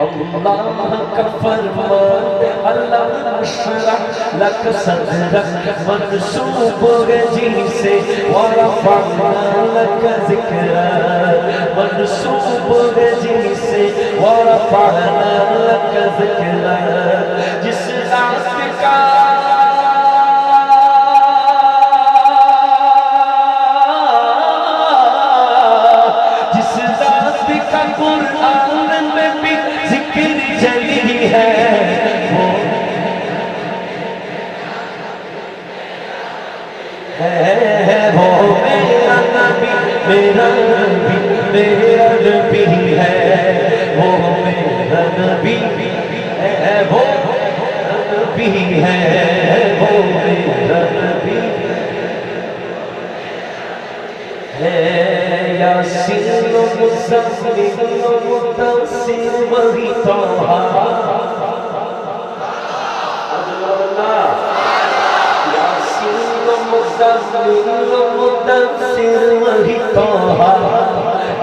अल्लाह का फरमान अल्लाह नशरह लक सदरक मनसूब जी से वरफ़अना लक ज़िक्रक मनसूब जी से वरफ़अना लक ज़िक्रक जिस रात का कुरान में भी जिक्र जली है वो मेरा नबी मेरा नबी मेरा नबी है वो मेरा नबी है वो नबी है वो मेरा नबी है यासीन मुज़म्मिल मुद्दस्सिर वही तौहा यासीन मुज़म्मिल मुद्दस्सिर वही तौहा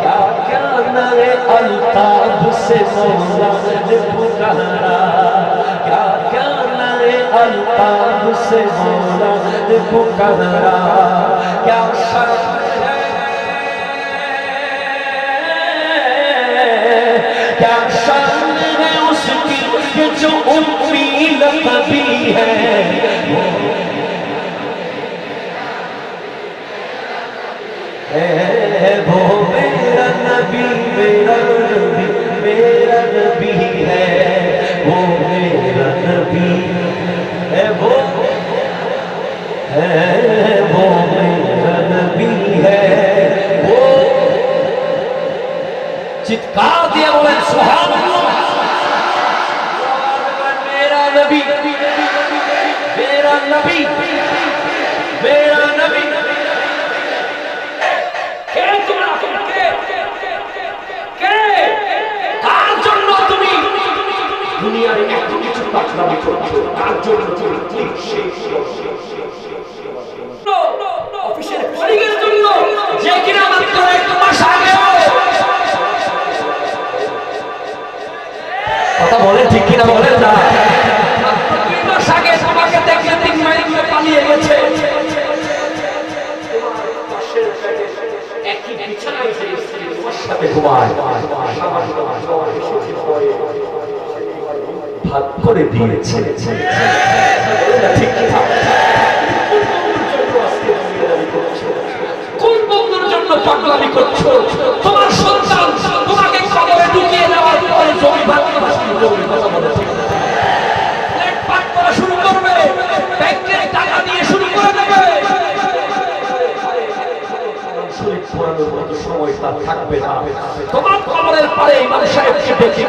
क्या क्या नए अल्ताफ से मौला ने पुकारा क्या क्या नए अल्ताफ से मौला ने पुकारा क्या शर्त क्या शान है उसकी कि जो उम्मी लक़बी है वो मेरा नबी मेरा नबी मेरा नबी है वो मेरा नबी है वो मेरा नबी है वो चित्कार दिया बोले सुभान अल्लाह मेरा नबी मेरा नबी मेरा नबी কে তোমরা কে কার জন্য তুমি দুনিয়ার এত কিছু পাকড়ামি করছো কার জন্য তুমি ঠিক শেষ অফিসের কলিগের জন্য যে কিনা মাত্র এক মাস আগে কথা বলে ঠিক কিনা বলেন না 2 মাস আগে তোমাকে দেখে 3 মাইল দূরে পালিয়ে গেছে একই বিছানায় যে স্ত্রী তোমার সাথে ঘুমায় ভাগ করে দিয়েছে ঠিক কিনা কোন বন্ধুর জন্য পাগলামি করছো তোমার সন্তান তোমাকে কবরে ঢুকিয়ে দেওয়ার পরে জমি ভাগ কথা বলে ফ্ল্যাট পাক করা শুরু করবে ব্যাংকের টাকা দিয়ে শুরু করে দেবে শরীর পুরানোর মতো সময় তার থাকবে না তোমার কবরের পরে ইমাম সাহেবকে ডেকে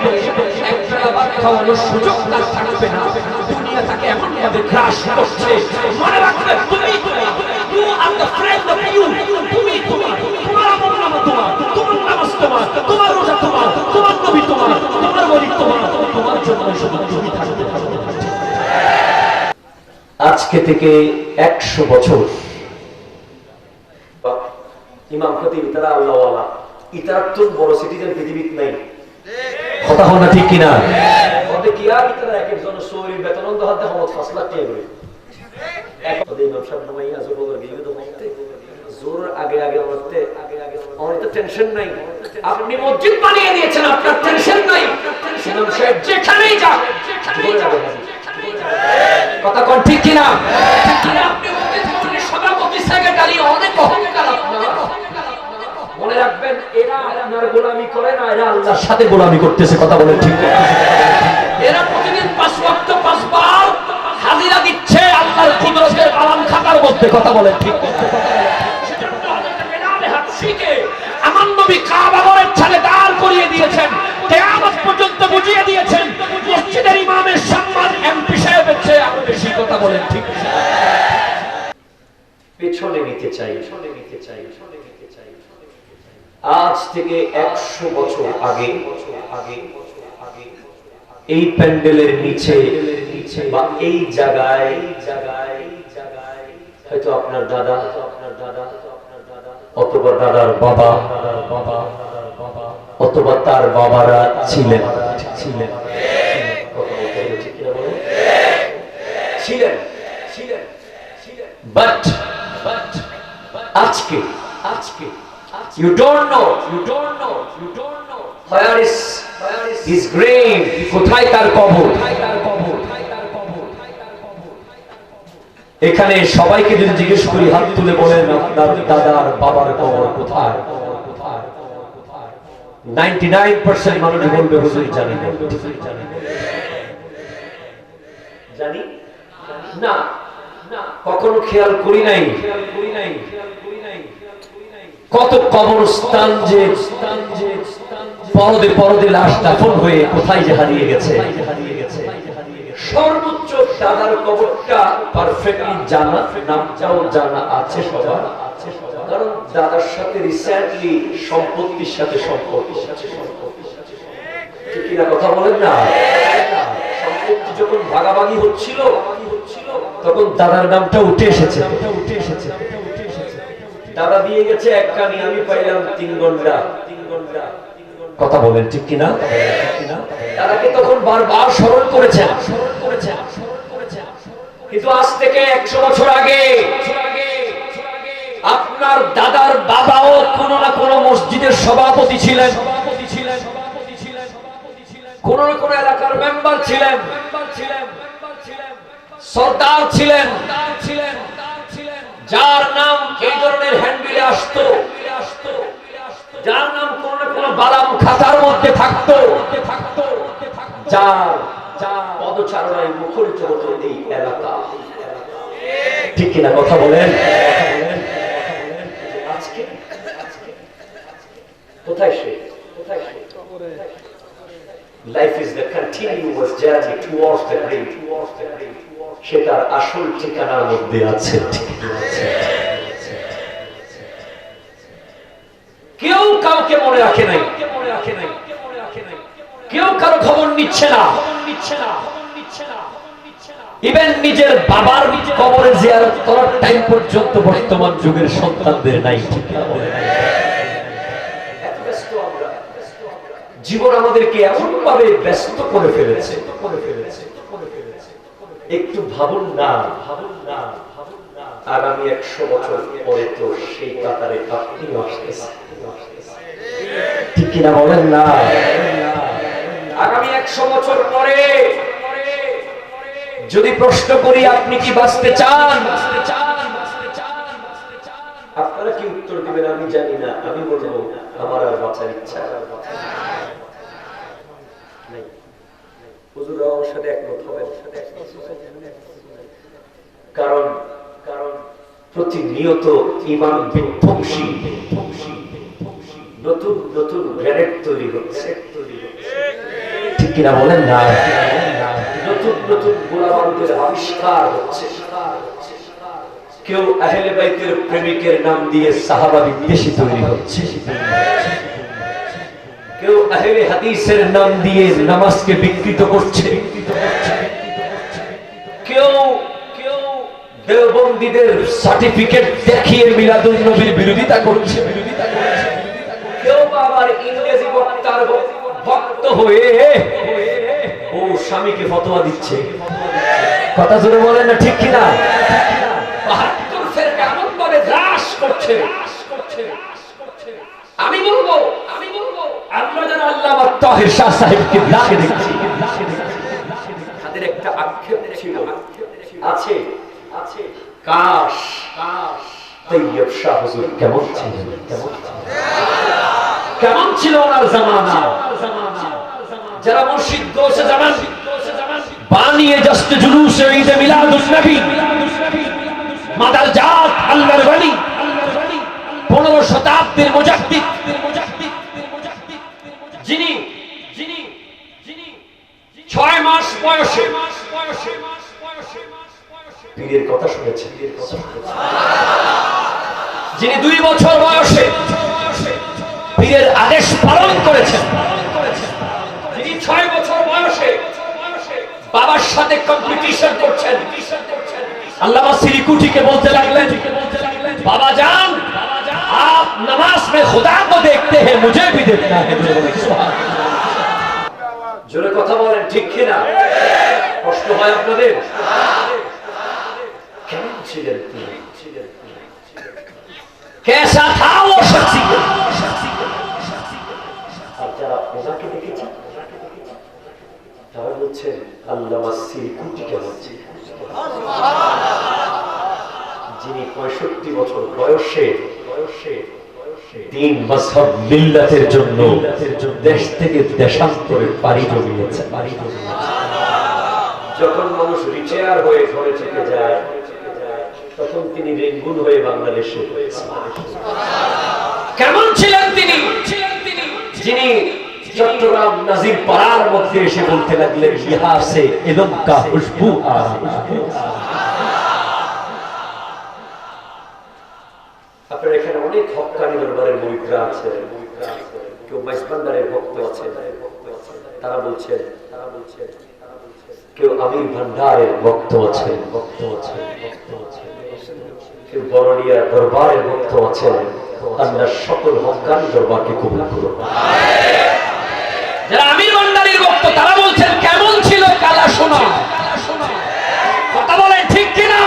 একটা ভাত খাওয়ানোর সুযোগ তার থাকবে না দুনিয়া তাকে এমন ভাবে গ্রাস করছে মনে রাখবে তুমি you are the friend of you তুমি তোমার আমল নামা তোমার নামাজ তোমার রোজা তোমার নবী তোমার ওলি তোমার জন্য শুধু তুমি থাকবে আজকে থেকে 100 বছর ইমাম খতিব তারা আল্লাহওয়ালা ইতার তো বড় সিটিজেন পৃথিবীতে নাই কথা হয় না ঠিক কিনা ওদের কি আর ইতারা এক একজন সৌরি বেতন দহাত দেখা মত 5 লাখ টাকা করে এক ওদের ইমাম সাহেব নামাইয়া জোর গিয়ে তো বলতে জোর আগে বলতে আমার তো টেনশন নাই আপনি মসজিদ বানিয়ে দিয়েছেন আপনার টেনশন নাই ইমাম সাহেব যেখানেই যান কথা কোন ঠিক কিনা আপনি মসজিদের সভাপতি সেক্রেটারি অনেক অহংকার আপনার মনে রাখবেন এরা আপনার গোলামি করে না এরা আল্লাহর সাথে গোলামি করতেছে কথা বলেন ঠিক এরা প্রতিদিন 5 ওয়াক্ত 5 বার হাজিরা দিচ্ছে আল্লাহর কুদরতের আলাম খাতার মধ্যে কথা বলেন ঠিক সেজন্য হযরত বেলাল হাবশীকে আমার নবী কাবা ঘরের ছাদে দাঁড় করিয়ে দিয়েছেন কিয়ামত পর্যন্ত বুঝিয়ে দিয়েছেন মসজিদের ইমামের সম্মান এমপি সাহেবের চেয়ে আরো বেশি কথা বলেন ঠিক পেছনে নিতে চাই আজ থেকে 100 বছর আগে এই প্যান্ডেলের নিচে বা এই জায়গায় হয়তো আপনার দাদা অথবা দাদার বাবা অথবা তার বাবারা ছিলেন বাট আজকে you don't know where is his grave, কোথায় তার কবর। এখানে সবাইকে যদি জিজ্ঞেস করি হাত তুলে বলেন আপনার দাদার বাবার কবর কোথায়, 99% মানুষ বলবে হুজুর জানি না, কখনো খেয়াল করি নাই কত কবরস্থান যে পরদে পরদে লাশ দাফন হয়ে কোথায় যে হারিয়ে গেছে। সর্বোচ্চ দাদার কবরটা পারফেক্টলি জানা, নামটাও জানা আছে সবার, কারণ দাদার সাথে রিসেন্টলি সম্পত্তির সাথে সম্পর্ক। ঠিক কিনা কথা বলেন না? সম্পত্তি যখন ভাগাভাগি হচ্ছিল তখন দাদার নামটা উঠে এসেছে। দাদা দিয়ে গেছে এক কানি, আমি পাইলাম 3 ঘন্টা। কথা বলেন ঠিক কিনা? দাদাকে তখন বারবার স্মরণ করেছেন, কিন্তু আজ থেকে 100 বছর আগে আপনার দাদার বাবাও কোন না কোন মসজিদের সভাপতি ছিলেন, কোন না কোন এলাকার মেম্বার ছিলেন, সরদার ছিলেন, যার নাম এই ধরনের হ্যান্ডবিলে আসতো, যার নাম কোন না কোন বাদাম খাতার মধ্যে থাকতো, যার পদচারণায় মুখরিত হতো এই এলাকা। ঠিক কিনা কথা বলেন? আজকে কোথায় সে? Life is the continuous journey towards the great. সে তার আসল ঠিকানার মধ্যে আছে। কেউ কাউকে মনে রাখে নাই, কেউ কারো খবর নিচ্ছে না, ইভেন নিজের বাবার কবরে জিয়ারত করার টাইম পর্যন্ত বর্তমান যুগের সন্তানদের নাই। জীবন আমাদেরকে এমন ভাবে ব্যস্ত করে ফেলেছে, একটু ভাবুন না আগামী 100 বছর পরে তো সেই কাতারে আপনিও আসতেছেন। ঠিক কিনা বলেন না? আগামী 100 বছর পরে যদি প্রশ্ন করি আপনি কি বাঁচতে চান, আপনারা কি উত্তর দিবেন আমি জানি না। আমি বলবো আমার আর বাঁচার ইচ্ছা নেই। হুজুর আমার সাথে একমত হবেন, কারণ প্রতিনিয়ত ঈমান বিধ্বংসী নতুন নতুন গ্রেনেড তৈরি হচ্ছে। ঠিক কিনা বলেন না? নতুন নতুন গোলাবারুদের আবিষ্কার হচ্ছে। কেউ আহলে বাইতের প্রেমিকের নাম দিয়ে সাহাবা বিদ্বেষী তৈরি হচ্ছে, কেউ আহলে হাদিসের নাম দিয়ে নামাজকে বিকৃত করছে, কেউ দেওবন্দীদের সার্টিফিকেট দেখিয়ে মিলাদুন নবীর বিরোধিতা করছে, কেউ আবার ইংরেজি বক্তার ভক্ত হয়ে ও স্বামীকে ফতোয়া দিচ্ছে। কথা জোরে বলেন না ঠিক কিনা? ৭২ ফেরকা এমন ভাবে গ্রাস করছে। আমি বলবো আমরা যারা আল্লামা তাহের শাহ সাহেবকে দেখে দেখছি, তাদের একটা আক্ষেপ ছিল, আছে কাশ তৈয়ব শাহ হুজুর কেমন ছিল ওনার জামানা। যারা মুর্শিদ গৌসে জামান বানিয়ে জশ্ন জুলুসে ঈদে মিলাদুন নবী মাদাল জাত আল্লাহর ওলি 15 শতাব্দীর মুজাদ্দিদ, যিনি 6 মাস বয়সে পীরের কথা শুনেছেন, যিনি 2 বছর বয়সে পীরের আদেশ পালন করেছেন, যিনি 6 বছর বয়সে বাবার সাথে কম্পিটিশন করছেন। আল্লামা সিরিকুটিকে বলতে লাগলেন, বাবা জান आप नमाज में खुदा को देखते हैं, मुझे भी देखना है। জোরে কথা বলেন ঠিক কিনা? কষ্ট হয় আপনাদের? কেমন ছিলেন তিনি? कैसा था वो शख्सियत? আর যারা ওনাকে দেখেছেন তারা বলছেন আল্লামা সিরকুটি কেমন ছিলেন, যিনি 65 বছর বয়সে দিন মাযহাব মিল্লাতের জন্য দেশ থেকে দেশান্তরে পাড়ি জমিয়েছে। যখন মানুষ রিটায়ার হয়ে ঘরে থেকে যায় তখন তিনি রেঙ্গুন হয়ে বাংলাদেশে। কেমন ছিলেন তিনি? যিনি চট্টগ্রাম নাজির পাড়ার মধ্যে এসে বলতে লাগলেন ইহা সে ইলম কা খুশবু আ রহা है। আপনার এখানে অনেক হক্কানি দরবারের মুরিদরা আছে, কেউ মাইজবান্ডারের ভক্ত আছে, তারা বলছেন কেউ আমির ভান্ডারের ভক্ত আছে, কেউ বড়লিয়া দরবারের ভক্ত আছে। আল্লাহ সকল হক্কানি দরবারকে কবুল করুন। যারা আমির ভান্ডারের ভক্ত তারা বলছেন কেমন ছিল কালা সোনা? কথা বলেন ঠিক কিনা?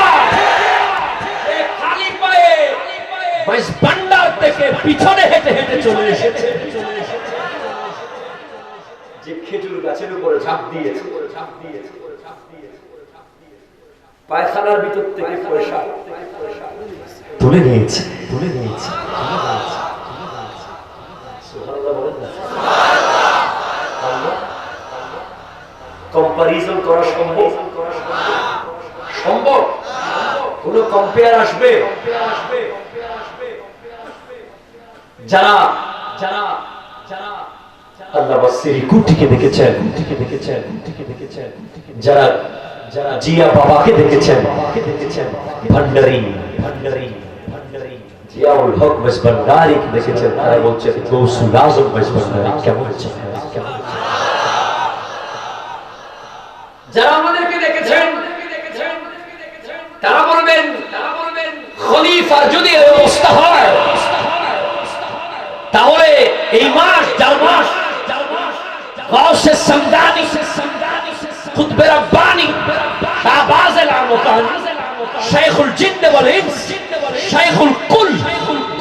খালি পায়ে মাইজবান্ডার থেকে পিছনে হেঁটে হেঁটে চলে এসেছে, যে খেজুর গাছের উপরে ঝাঁপ দিয়েছে, পায়খানার ভিতর থেকে পয়সা তুলে নিয়েছে। কম্পারিজন করা সম্ভব? কোন কম্পেয়ার আসবে? যারা আল্লামা সিরকুটিকে দেখেছেন, যারা জিয়া বাবাকে দেখেছেন, ভান্ডারি জিয়াউল হক মেজবান্ডারি দেখেছেন, তারা বলছেন গৌসুল আজম মেজবান্ডারি কেমন ছিলেন? যারা আমাদেরকে দেখেছেন তারা বলবেন খলিফার যদি অবস্থা হয় তাহলে এই মাস যার মাস গাউসে সামদানি খুতবে রব্বানি শাহবাজ আল-আমকান শাইখুল জিন্ন ওয়াল ইনস শাইখুল কুল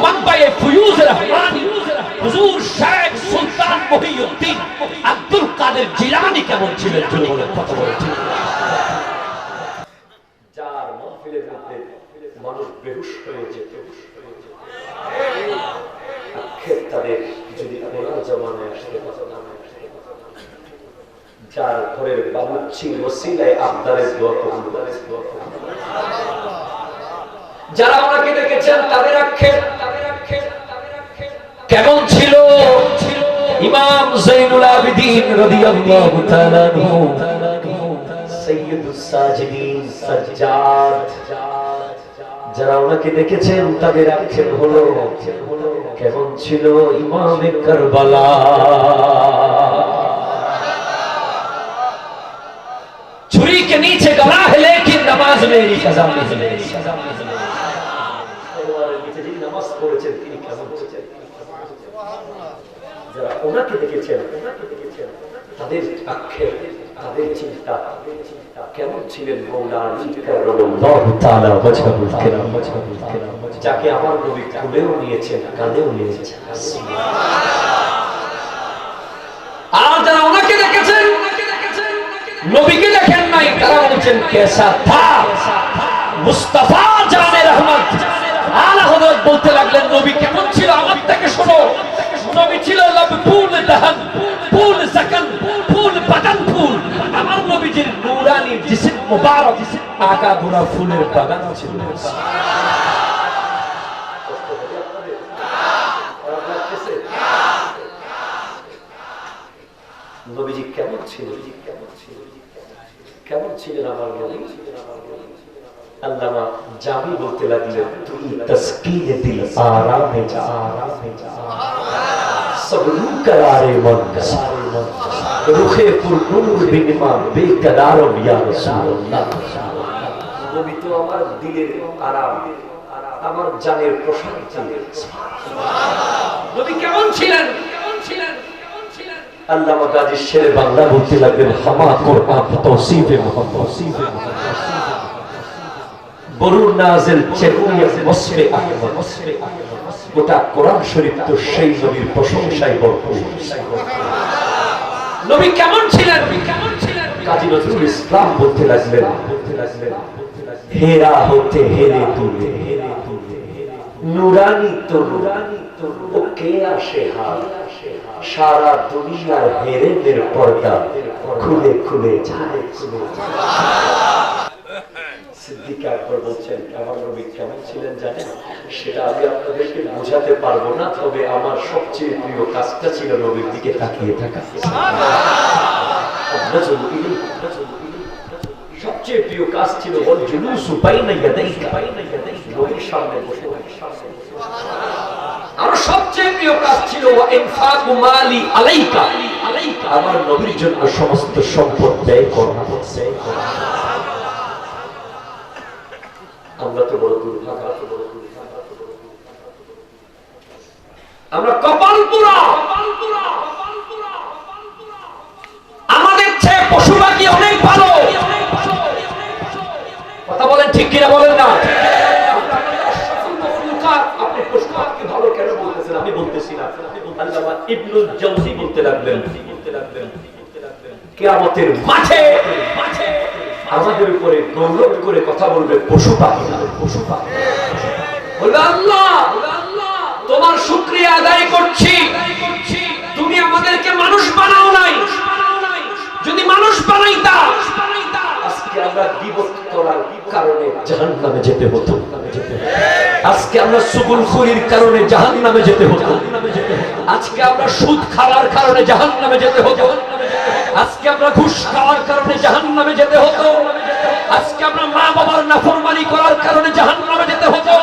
মানবায়ে ফুয়ুজ রহমানি হুজুর শেখ সুলতান মহিউদ্দিন আব্দুল কাদের জিলানী কেমন ছিলেন? কথা বলেন। যার মাহফিলের মধ্যে মানুষ বেহুশ হয়ে যেত, তাদের যদি ওনার জামানায় আসতে, যার ঘরের বাবুর্চি ওসিলায় আবদারের দোয়া কবুল, যারা ওনাকে দেখেছেন তাদের আক্ষেপ কেমন ছিল? ইমাম যাইনুল আবিদিন রাদিয়াল্লাহু তাআলা আনহু, সাইয়্যিদুস সাজিদিন সাজ্জাদ, যারা ওনাকে দেখেছেন তাদের আক্ষেপ হলো কেমন ছিল ইমামে কারবালা? छुरी के नीचे गला है लेकिन नमाज मेरी कज़ा नहीं है। नमाज পড়েছেন তিনি কেমন ছিলেন? যারা ওনাকে দেখেছেন তাদের আক্ষেপ, তাদের চিন্তা কেমন ছিলেন? মওলা আলী কাররামাল্লাহু তাআলা ওয়াজহুল কিরাম, যাকে আমার নবী কুলেও নিয়েছেন, কাঁধেও নিয়েছেন। আর যারা ওনাকে দেখেছেন নবীকে দেখেন নাই, তারা বলছেন কেসা থা মুস্তাফা জানে রহমত। আলা হযরত বলতে লাগলেন নবী কেমন ছিল আমার থেকে শোনো। নবী ছিল লব ফুল দহন ফুল সাকান ফুল বাগান ফুল। আমার নবীজির নূরানি জিসম মুবারক আকা বুরা ফুলের বাগান ছিল। নবীজি কেমন ছিল? কেমন ছিলেন আমার নবী? আল্লামা জামি বলতে লাগলেন তুই তসকিয়ে দিল আরামে যা, সবরু करारे मन रुखे पुरनूर बिनमा बेकरार या रसूलुल्लाह। নবী তো আমার দিলের আরাম, আমার জানের প্রশান্তি। নবী কেমন ছিলেন? আল্লামা গাজী শেরে বাংলা বলতে লাগলেন, হামা কোরআন তৌসিফে মুহাম্মদ বরুর নাজিল চেকুয়ে ওয়াসফে আহমদ। গোটা কোরআন শরীফ তো সেই নবীর প্রশংসায় ভরপুর। নবী কেমন ছিলেন? কাজী নজরুল ইসলাম বলতে লাগলেন, হেরা হতে হেরে তুলে নুরানি তো ও কে আসে হাত, সারা দুনিয়ার হেরেদের পর্দা খুলে খুলে যায়। সিদ্দিক আকবর বলছেন, আমার নবী কেমন ছিলেন জানেন? সেটা আমি আপনাদেরকে বোঝাতে পারবো না, তবে আমার সবচেয়ে প্রিয় কাজটা ছিল নবীর দিকে তাকিয়ে থাকা। সবচেয়ে প্রিয় কাজ ছিল বল জুলুসু বাইনা ইয়াদাইকা, নবীর সামনে বসে। আর সবচেয়ে প্রিয় কাজ ছিল ইনফাকু মালি আলাইকা, আমার নবীর জন্য সমস্ত সম্পদ ব্যয় করা। আমরা তো বড় দুর্ভাগা, আমরা কপাল পুরা। আমাদের চেয়ে পশু পাখি অনেক ভালো। কথা বলেন ঠিক কিনা বলেন না? আপনি পশু পাখি ভালো কেন বলতেছেন? আমি বলতেছি না, আল্লামা ইবনুল জাওজি বলতে লাগলেন, কিয়ামতের মাঠে আমাদের উপরে গৌরব করে কথা বলবে পশু পাখি। পশু পাখি বলবে, আল্লাহ তোমার শুকরিয়া আদায় করছি, তুমি আমাদেরকে মানুষ বানাও নাই। যদি মানুষ বানাইতা আজকে আমরা গীবত করার কারণে জাহান্নামে যেতে হতো। আজকে আমরা সুগুলখুরির কারণে জাহান্নামে যেতে হতো। আজকে আমরা সুদ খাওয়ার কারণে জাহান্নামে যেতে হতো। আজকে আমরা ঘুষ খাওয়ার কারণে জাহান্নামে যেতে হতো। আজকে আমরা মা বাবার নাফরমানি করার কারণে জাহান্নামে যেতে হতো।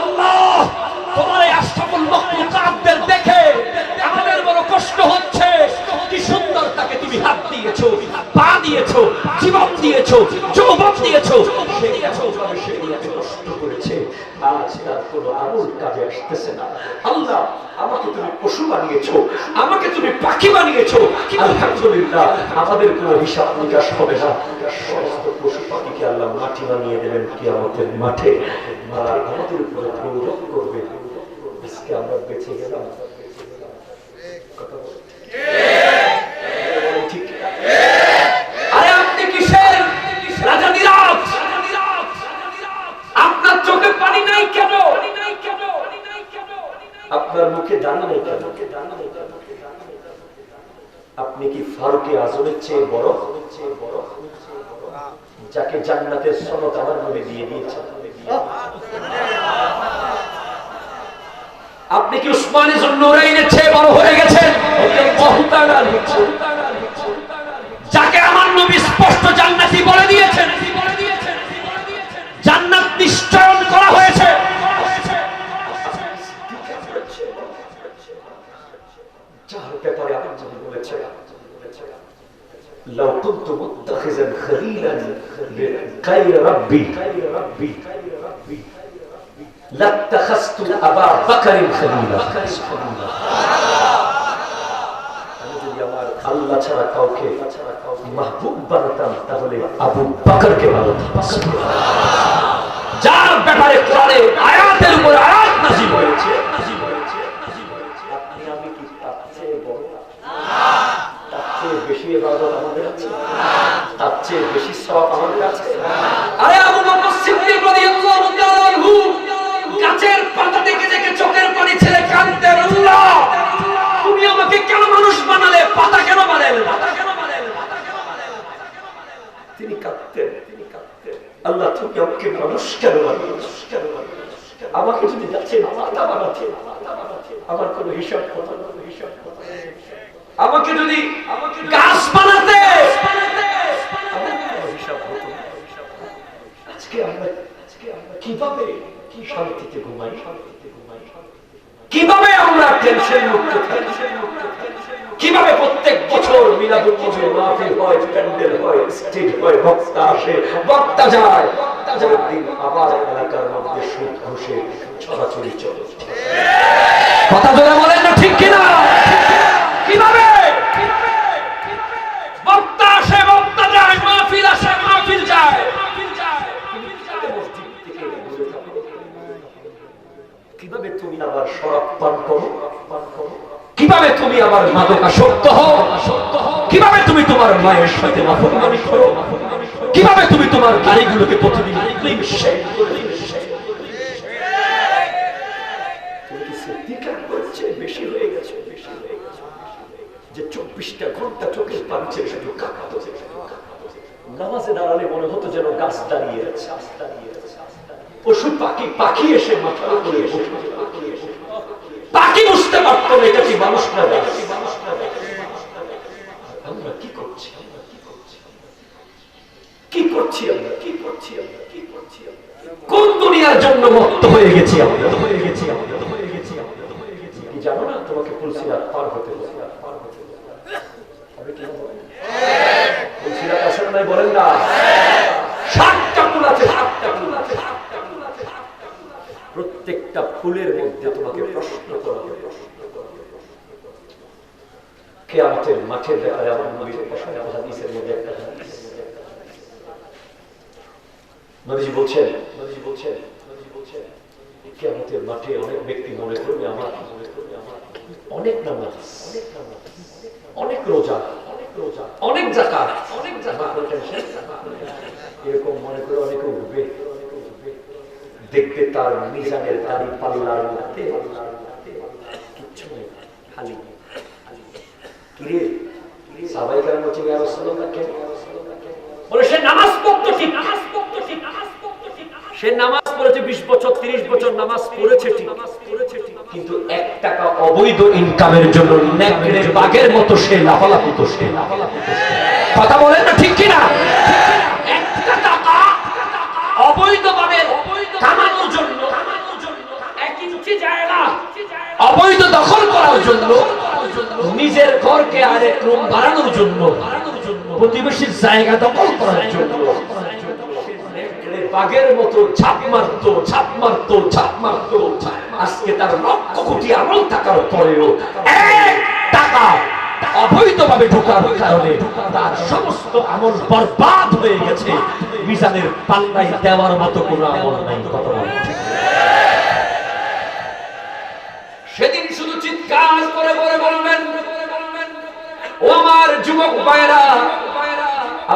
আল্লাহ, তোমার এই আশরাফুল মাখলুকাতদের দেখে আমাদের বড় কষ্ট হচ্ছে। কি সুন্দর তাকে তুমি হাত দিয়েছো, পা দিয়েছো, জীবন দিয়েছো, যৌবন দিয়েছো, কষ্ট করেছে। আজ তার কোনো আমল কাজে আসতেছে না। আল্লাহ, আমাকে তুমি পশু বানিয়েছো, আমাকে তুমি পাখি বানিয়েছো। আলহামদুলিল্লাহ, আমাদের কোনো হিসাব নিকাশ হবে না। সমস্ত পশু পাখিকে আল্লাহ মাটি বানিয়ে দেবেন কিয়ামতের মাঠে, আর আমাদের উপরে গৌরব করবে। আজকে আমরা বেঁচে গেলাম। আরে আপনি কিসের রাজা নিরাজ? আপনার চোখে পানি নাই কেন? আপনার মুখে দানা নেই কেন? আপনি কি ফারুকে আজমের চেয়ে বড়? যাকে জান্নাতের সনদ আমার নবী দিয়ে দিয়েছেন। আপনি কি উসমানে জুন্নুরাইনের চেয়ে বড় হয়ে গেছেন? যাকে আমার নবী স্পষ্ট জান্নাতি বলে দিয়েছেন, জান্নাত নিশ্চয়ন করা হয়েছে। যার ব্যাপারে আমার নবী বলেছেন, লাউ কুনতু মুত্তাখিযান খলিলান গায়রা রাব্বি লাত্তাখাযতু আবা বকরিন খলিলা। আমি যদি আমার আল্লাহ ছাড়া কাউকে মাহবুব বানাতাম, তাহলে আবু বকরকে বানাতাম। যার ব্যাপারে কোরআনে আয়াতের উপর আয়াত নাযিল হয়েছে। আপনি আমি কি তার চেয়ে বড়? তার চেয়ে বেশি ইবাদত আমাদের আছে? তার চেয়ে বেশি সওয়াব আমাদের আছে? আরে আবু বকর সিদ্দিক রাদিয়াল্লাহু তাআলা আনহু গাছের পাতা দেখে দেখে চোখের পানি ছেড়ে কাঁদতেন, আল্লাহ তুমি আমাকে কেন মানুষ বানালে? পাতা কেন বানালে? তিনি কাঁদতেন। আল্লাহ তুমি আমাকে মানুষ কেন বানালে? আমাকে যদি গাছের পাতা বানাতে আমার কোনো হিসাব হতো না। আমাকে যদি গাছ বানাতে আমার কোনো হিসাব হতো না। আজকে আমরা কিভাবে কি শান্তিতে ঘুমাই? কিভাবে আমরা টেনশন মুক্ত থাকি? কিভাবে প্রত্যেক বছর মিলাদুন নবীর মাহফিল হওয়ার হয়, প্যান্ডেল হয়, স্টেজ হয়, বক্তা আসে, বক্তা যায়, দিন আবার এলাকার মধ্যে সুদ ঘুষে ছড়াছড়ি চলে। কথা জোরে বলেন না ঠিক কিনা? কিভাবে বক্তা আসে, বক্তা যায়, মাহফিল আসে, মাহফিল যায়, কিভাবে তুমি আবার শরাব পান করো, কিভাবে তুমি আবার মাদকাসক্ত হও, কিভাবে তুমি তোমার মায়ের সাথে নাফরমানি করো, কিভাবে তুমি তোমার গাড়িগুলোকে প্রতিদিন বেশি হয়ে গেছে, যে 24টা ঘন্টা চোখের পাচ্ছে শুধু কাকাতো। নামাজে দাঁড়ালে মনে হতো যেন গাছ দাঁড়িয়ে আছে, পশু পাখি পাখি এসে মাথার উপরে পাখি বুঝতে পারতো না এটা কি মানুষ না গাছ। আমরা কি করছি, কি করছি, আমরা কি করছি, আমরা কি করছি, কোন দুনিয়ার জন্য মুক্ত হয়ে গেছি আমরা, হয়ে গেছি আমরা, হয়ে গেছি আমরা, হয়ে গেছি। কি জানো না তোমাকে ফুলসিরাত পার হতে হবে, পার হতে হবে। আপনি কি বলেন? ফুলসিরাত আছে না বলেন না? 7টা ফুল আছে, 7টা ফুল আছে। প্রত্যেকটা ফুলের মধ্যে তোমাকে প্রশ্ন করা হবে। কিয়ামতের মাঠের ব্যাপারে আমার নবীর হাদিসের মধ্যে একটা হাদিস নবীজি বলছেন, কিয়ামতের মাঠে অনেক ব্যক্তি মনে করবে আমার অনেক নামাজ, অনেক রোজা, অনেক যাকাত, এরকম মনে করে অনেকে উঠবে, দেখবে তার মিজানের দাড়ি পাল্লার মধ্যে কিচ্ছু নেই, খালি। কিরে সাহাবায়ে কেরাম বলছে ইয়া রাসূলুল্লাহ কেন? বলে সে নামাজ পড়তো ঠিক, সে নামাজ পড়েছে 20 বছর 30 বছর নামাজ পড়েছে ঠিক, কিন্তু 1 টাকা অবৈধ ইনকামের জন্য নেকড়ের বাঘের মতো সে লাফালাফি করছে। কথা বলেন না ঠিক কিনা? 1 টাকা অবৈধভাবে কামানোর জন্য, 1 ইঞ্চি জায়গা অবৈধ দখল করার জন্য, নিজের ঘরকে আরেক রুম বাড়ানোর জন্য, প্রতিবেশীর জায়গা দখল করার জন্য বাঘের মতো ছাপ মারতো, ছাপ মারতো, ছাপ মারতো। আজকে তার লক্ষ কোটি আমল থাকার পরেও 1 টাকা অবৈধভাবে ঢোকার কারণে তার সমস্ত আমল বরবাদ হয়ে গেছে। মিজানের পাল্লায় দেওয়ার মতো কোনো আমল নাই। কথা বলেন ঠিক? সেদিন শুধু চিৎকার করে করে বলবেন, ও আমার যুবক ভাইরা,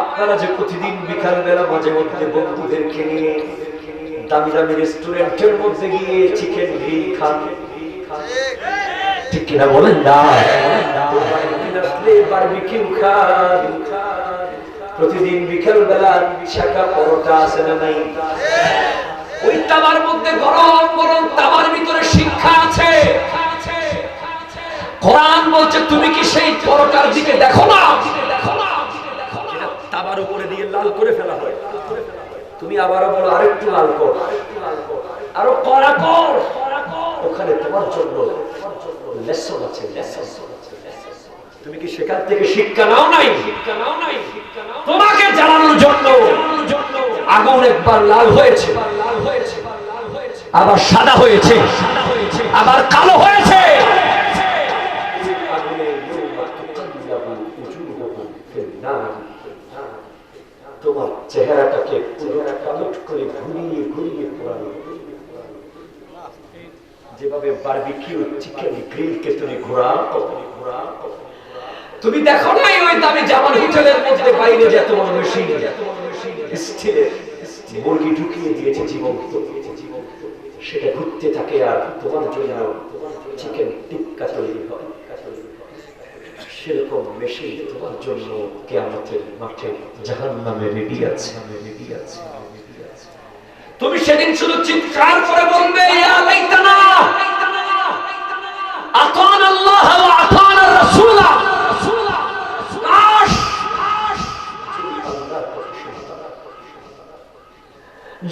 আপনারা যে প্রতিদিন বিকাল বেলা মাঝে মধ্যে বন্ধুদেরকে নিয়ে দামি দামি রেস্টুরেন্টের মধ্যে গিয়ে চিকেন গ্রিল খান, ঠিক কিনা বলেন না? বারবিকিউ খান, প্রতিদিন বিকাল বেলা ছাকা পরোটা আছে না নাই? ওই তাওয়ার মধ্যে গরম গরম তাওয়ার ভিতরে শিক্ষা আছে। কোরআন বলছে তুমি কি সেই পরোটার দিকে দেখো না? তাওয়ার উপরে দিয়ে লাল করে ফেলা হয়, তুমি আবারও বলো আরেকটু লাল কর, আরো কড়া কর। ওখানে তোমার জন্য লেসন আছে, লেসন। তুমি কি সেখান থেকে শিক্ষা নাও নাই? তোমাকে জ্বালানোর জন্য আগুন একবার লাল হয়েছে, আবার সাদা হয়েছে, আবার কালো হয়েছে। তোমার চেহারাটাকে করে ঘুরিয়ে ঘুরিয়ে পোড়ানো, যেভাবে বারবিকিউ চিকেন গ্রিলকে তুমি ঘোরাও। তুমি দেখো না ওই দামি জামান হোটেলের মধ্যে বাইরে যে তোমার মেশিন স্টিলের মুরগি ঢুকিয়ে দিয়েছে জীবন্ত, সেটা ঘুরতে থাকে আর তোমার জন্য চিকেন টিক্কা তৈরি হয়। সেরকম মেশিন তোমার জন্য কিয়ামতের মাঠে জাহান্নামে রেডি আছে। তুমি সেদিন শুধু চিৎকার করে বলবে ইয়া লাইতানা আতানা আল্লাহ ওয়া আতানা রাসূল।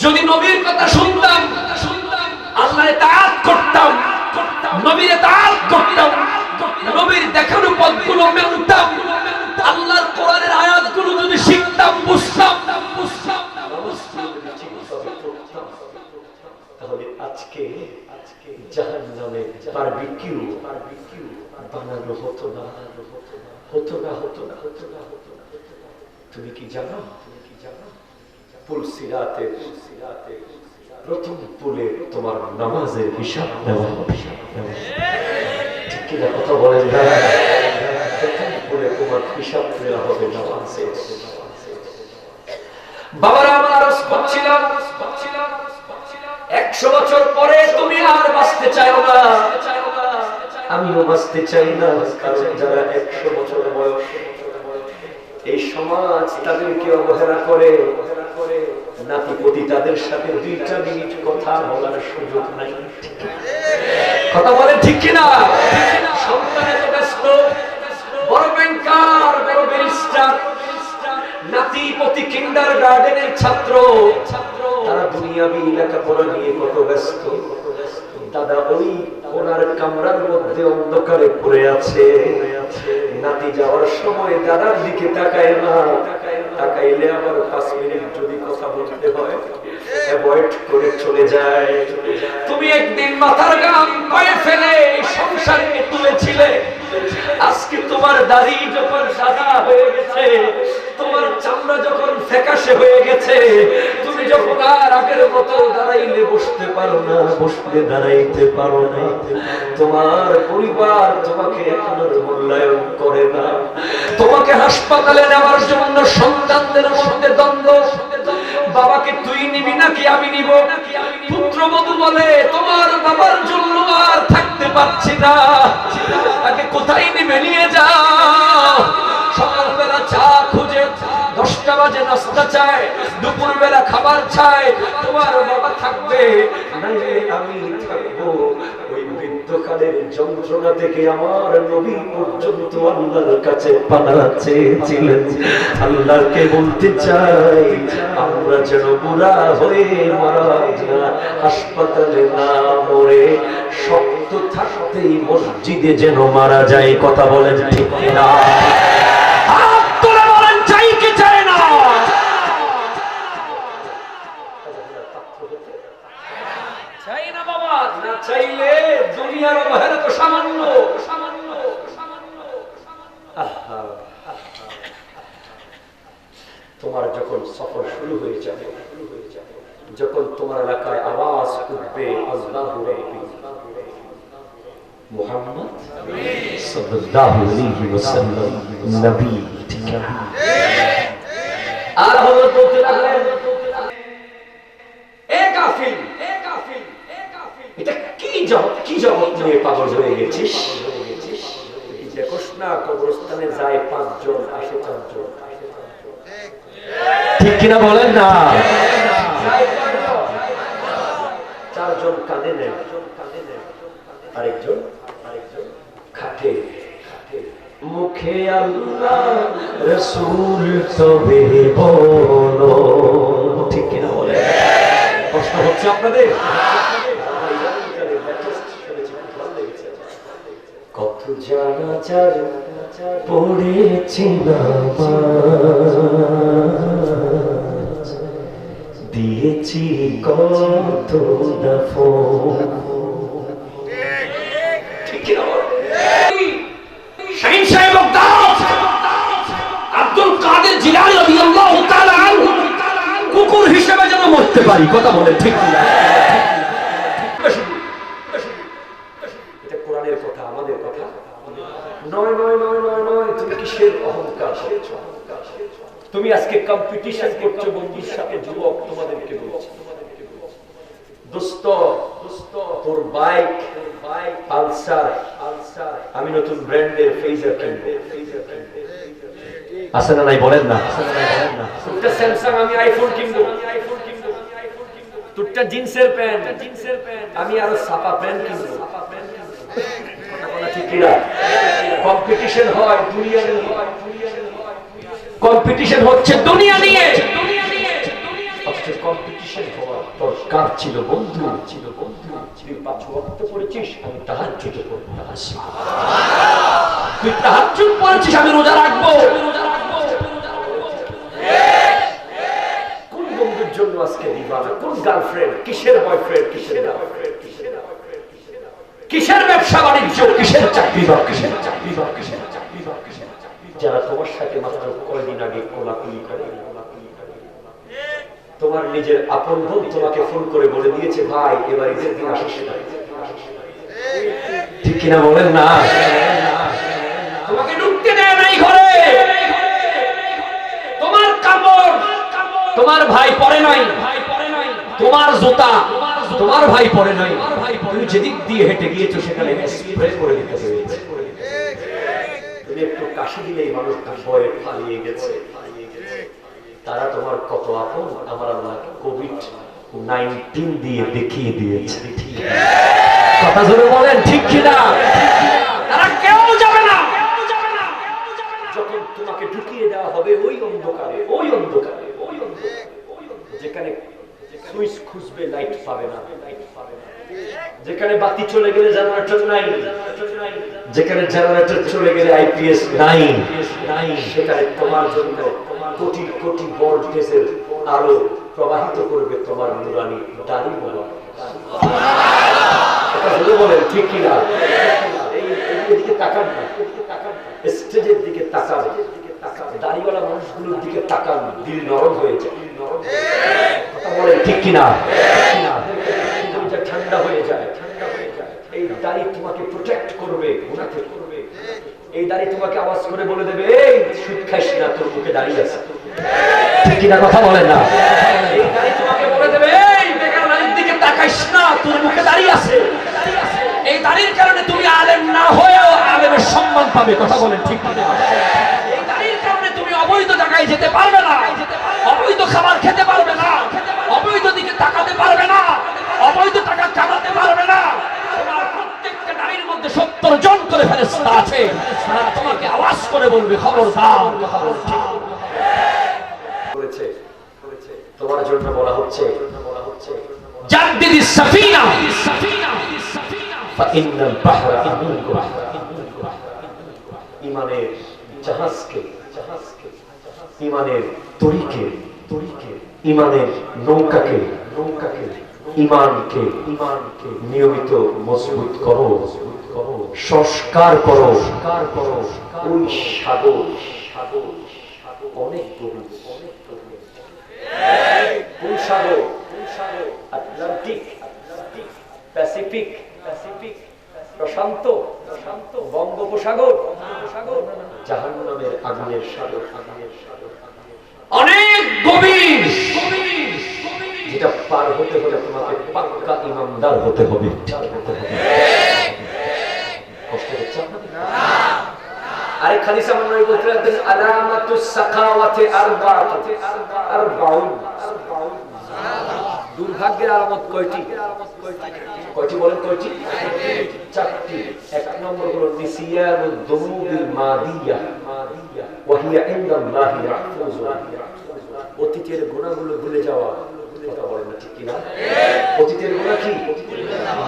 যদি নবীর কথা শুনতাম, আল্লাহর ইতাআত করতাম, নবীর ইতাআত করতাম, নবীর দেখানো পথগুলো মানতাম, আল্লাহর কোরআনের আয়াতগুলো বানানো হতো না। তুমি কি জানো পুলসিরাতে প্রথম পুলে তোমার নামাজের হিসাব নেওয়া হবে। ঠিক কিনা কথা বলেন না? প্রথম পুলে তোমার হিসাব নেওয়া হবে নামাজের। বাবারা আমার আরজ করছিলাম 100 বছর পরে তুমি আর বাঁচতে চাও না, আমিও বাঁচতে চাই না। কারণ যারা 100 বছর বয়স, এই সমাজ তাদেরকে অবহেলা করে, নাতিপতি তাদের সাথে 2টা মিনিট কথা বলার সুযোগ নাই। কথা বলে ঠিক কিনা? সন্তানে তো ব্যস্ত, বড় ব্যাংকার, বড় ব্যারিস্টার, নাতিপতি কিন্ডারগার্টেনের ছাত্র, তারা দুনিয়াবি লেখাপড়া নিয়ে কত ব্যস্ত। দাদা ওই ওনার কামরার মধ্যে অন্ধকারে পড়ে আছে। নাতি যাওয়ার সময় দাদার দিকে তাকায় না, তাকাইলে আবার 5 মিনিট যদি কথা বলতে হয় অ্যাভয়েড করে চলে যায়। তুমি একদিন মাথার ঘাম পায়ে ফেলে সংসারকে তুলেছিলে, আজকে তোমার দাড়ি যখন সাদা হয়ে গেছে, তোমার চামড়া যখন ফ্যাকাশে হয়ে গেছে, তুমি যখন আর আগের মতো দাঁড়াইলে বসতে পারো না, বসলে দাঁড়াইতে পারো না, তোমার পরিবার তোমাকে এখন মূল্যায়ন করে না। তোমাকে হাসপাতালে নেওয়ার জন্য সন্তানদের মধ্যে দ্বন্দ্ব, বাবাকে তুই নিবি নাকি আমি নিব। পুত্রবধূ বলে তোমার বাবার জন্য আর থাকতে পারছি না, তাকে কোথায় নিবে নিয়ে যাও। সকালবেলা চা খুঁজে 10টা বাজে নাস্তা চায়, দুপুরবেলা খাবার চায়, তোমার বাবা থাকবে নাইলে আমি থাকবো। ওই বৃদ্ধকালের যন্ত্রণা থেকে আমার নবী পর্যন্ত আল্লাহর কাছে পানা চেয়েছিলেন। আল্লাহকে বলতে চাই আমরা যেন বুড়া হয়ে মারা যায়, হাসপাতালে না মরে শক্ত থাকতেই মসজিদে যেন মারা যায়। কথা বলেন ঠিক না? চাইলে দুনিয়ার অবহেলা তো সামান্য। তোমার যখন সফর শুরু হয়ে যাবে, যখন তোমার এলাকায় আওয়াজ উঠবে আল্লাহু রাব্বি মুহাম্মদ সাল্লাল্লাহু আলাইহি ওয়াসাল্লাম নবী, ঠিক আছে? আর হযরত বলতে লাগলেন, এ কাফির, এটা কি জগৎ নিয়ে পাগল হয়ে গেছিস? দেখোস না কবরস্থানে যায় 5 জন, আসে 4 জন। ঠিক কিনা বলেন না? 4 জন কাঁদে নেয়, আরেকজন খাটে। মুখে আল্লাহ রাসূল তবে বলো, ঠিক কিনা বলেন? প্রশ্ন হচ্ছে আপনাদের, কত জানাজার পড়েছি নামাজ, দিয়েছি কত দাফন। ঠিক না? শাহিন সাহেব বাগদাদ আব্দুল কাদের জিলানী রাদিয়াল্লাহু তাআলা আনহু কুকুর হিসেবে যেন মরতে পারি। কথা বলেন ঠিক না? তুমি কিসের অহংকার করছো? তুমি আজকে কম্পিটিশন করছো বন্ধুর সাথে। যুবক তোমাদেরকে বলছি, দোস্ত তোর বাইক পালসার, আমি নতুন ব্র্যান্ডের ফেজার কিনবো, আছে না নাই বলেন না? তোরটা স্যামসাং, আমি আইফোন কিনবো। তোরটা জিন্সের প্যান্ট, আমি আরো ছাপা প্যান্ট কিনবো। কম্পিটিশন হয় দুনিয়া নিয়ে, কম্পিটিশন হচ্ছে দুনিয়া নিয়ে। কম্পিটিশন হওয়ার দরকার ছিল বন্ধু, তুই 5 ওয়াক্ত পড়েছিস, আমি তাহাজ্জুদ পড়ব, তুই তাহাজ্জুদ পড়েছিস, আমি রোজা রাখবো। কোন বন্ধুর জন্য আজকে দিবানা? কোন গার্লফ্রেন্ড? কিসের বয়ফ্রেন্ড? কিসের গার্লফ্রেন্ড? কিসের ব্যবসা বাণিজ্য, কিসের চাকরি বাকরি, যারা তোমার সাথে মাত্র কয়দিন আগে কোলাকুলি করে। তোমার নিজের আপন বোন তোমাকে ফোন করে বলে দিয়েছে, ভাই এবার ঈদের দিন আসিস না। ঠিক কিনা বলেন না? তোমাকে ঢুকতে দেয় নাই ঘরে। তোমার কাপড় তোমার ভাই পরে নাই, তোমার জুতা তোমার ভাই পরে নাই। তুমি যেদিক দিয়ে হেঁটে গিয়েছো সেখানে স্প্রে করে দিতে হয়েছে। তুমি একটু কাশি দিলেই মানুষ ভয়ে পালিয়ে গেছে। তারা তোমার কত আপন আমার আল্লাহ কোভিড-19 দিয়ে দেখিয়ে দিয়েছে। কথা জোরে বলেন ঠিক কিনা? তারা কেউ যাবে না। যখন তোমাকে ঢুকিয়ে দেওয়া হবে ওই অন্ধকারে, যেখানে সুইচ খুঁজবে লাইট পাবে না, যেখানে বাতি চলে গেলে জেনারেটর নাই, যেখানে জেনারেটর চলে গেলে আইপিএস নাই, সেখানে তোমার জন্য কোটি কোটি ভোল্টেজের আলো প্রবাহিত করবে তোমার নুরানি দাড়ি মোবারক। বলেন ঠিক কিনা? এইদিকে তাকান না, স্টেজের দিকে তাকান, দাড়িওয়ালা মানুষগুলোর দিকে তাকান, দিল নরম হয়ে যায়। কথা বলেন ঠিক কিনা? ঠান্ডা হয়ে যায়। এই দাড়ি তোমাকে প্রোটেক্ট করবে গুনাহ থেকে। এই দাড়ি তোমাকে আওয়াজ করে বলে দেবে, এই সুদ খাইস না, তোর মুখে দাড়ি আছে। ঠিক কিনা? কথা বলেন না? এই দাড়ি তোমাকে বলে দেবে, এই বেকার নারীর দিকে তাকাইস না, তোর মুখে দাড়ি আছে। এই দাড়ির কারণে তুমি আলেম না হয়েও আলেমের সম্মান পাবে। কথা বলেন ঠিক কিনা? এই দাড়ির কারণে তুমি অবৈধ জায়গায় যেতে পারবে না, অবৈধ খাবার খেতে পারবে না, অবৈধ দিকে তাকাতে পারবে না, অবৈধ টাকা কামাতে পারবে না। তোমার প্রত্যেকটা দাড়ির মধ্যে 70 জন করে ফেরেশতা আছে। তারা তোমাকে আওয়াজ করে বলবে, খবরদার। কথা বল ঠিক করেছে। তোমার জন্য বলা হচ্ছে, জাদ্দিদিস সাফিনা ফাইন্নাল বাহরা আমুনকুম। ঈমানের জাহাজকে, ঈমানের তরিকে, ঈমানের নৌকাকে, ঈমানকে নিয়মিত মজবুত করো, সংস্কার করো। ওই সাগর অনেক গভীর, কোন সাগর? আটলান্টিক, প্যাসিফিক, প্রশান্ত, বঙ্গোপসাগর, জাহান্নামের আগুনের সাগর, অনেক গভীর, যেটা পার হতে হলে তোমাকে পাক্কা ইমানদার হতে হবে। কষ্ট হচ্ছে না? আরেক হাদিসে আমরা বলতে রাখবেন, আলামাতুস সাখাওয়াতি আরবাউন। দুর্ভাগ্যের আলামত কয়টি? কয়টি বলেন? কয়টি? 4টি। এক নম্বর হলো নিসিয়ানুদ দুনুবিল মাদিয়া ওয়া হিয়া ইনদাল্লাহি মাহফুজুন। অতীতের গুনাহগুলো ভুলে যাওয়া। কথা বলেন না ঠিক কিনা? অতীতের গুনাহ কি?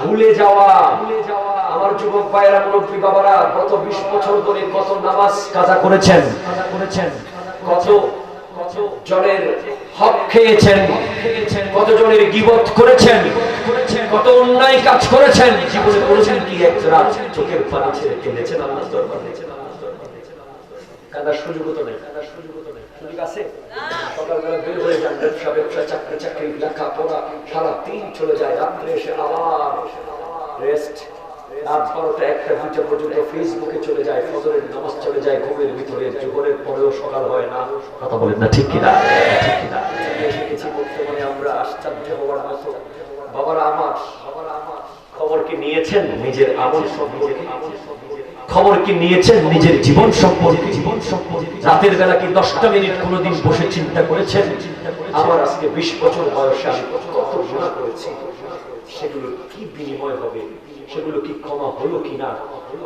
ভুলে যাওয়া। আমার যুবক ভাইয়েরা, মুরব্বী বাবারা, গত 20 বছর ধরে কত নামাজ কাজা করেছেন, কত জনের হক খেয়েছেন, কত জনের গীবত করেছেন, কত অন্যায় কাজ করেছেন। জীবনে করেছেন কি এক রাত চোখের পানি ছেড়ে কেঁদেছেন আল্লাহর দরবারে? কাঁদার সুযোগ তো নেই। সুযোগ আছে? সকালবেলা বের হয়ে যান, ব্যবসা, চাকরি, লেখাপড়া, সারা দিন চলে যায়। রাত্রে এসে আবার রেস্ট। রাত 12টা, 1টা, 2টা পর্যন্ত ফেসবুকে চলে যায়। ফজরের নামাজ চলে যায় ঘুমের ভিতরে। জোহরের পরেও সকাল হয় না। কথা বলেন না ঠিক কিনা? বর্তমানে আমরা আশ্চর্য হওয়ার মতো। বাবারা আমার, খবর কি নিয়েছেন নিজের আমল সম্পর্কে? খবর কি নিয়েছেন নিজের জীবন সম্পর্কে? রাতের বেলা কি 10টা মিনিট কোনোদিন বসে চিন্তা করেছেন, আমার আজকে 20 বছর বয়সে আমি কত গুনাহ করেছি, সেগুলো কি বিনিময় হবে, সেগুলো কি ক্ষমা হলো কিনা?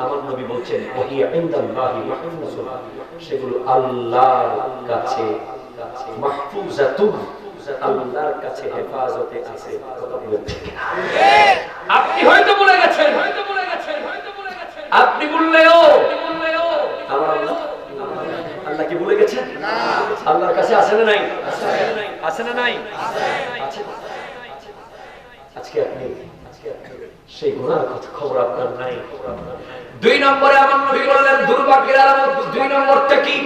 আমার নবী বলছেন, ওহিয়া ইনদাল্লাহি মাহফুজুন। সেগুলো আল্লাহর কাছে মাহফুজাতুন, আল্লাহর কাছে হেফাজতে আছে। কথা বলেন ঠিক না? আপনি হয়তো বলে গেছেন, আপনি বললেও আমার আল্লাহ কি বলে গেছেন? আল্লাহর কাছে আছে না নাই? আছে না নাই? আছে। আজকে আপনি সেই গুনার কথা খবর আপনার নাই। 2 নম্বরে আমার নবী বললেন দুর্ভাগ্যের আলামত। 2 নম্বরটা কি?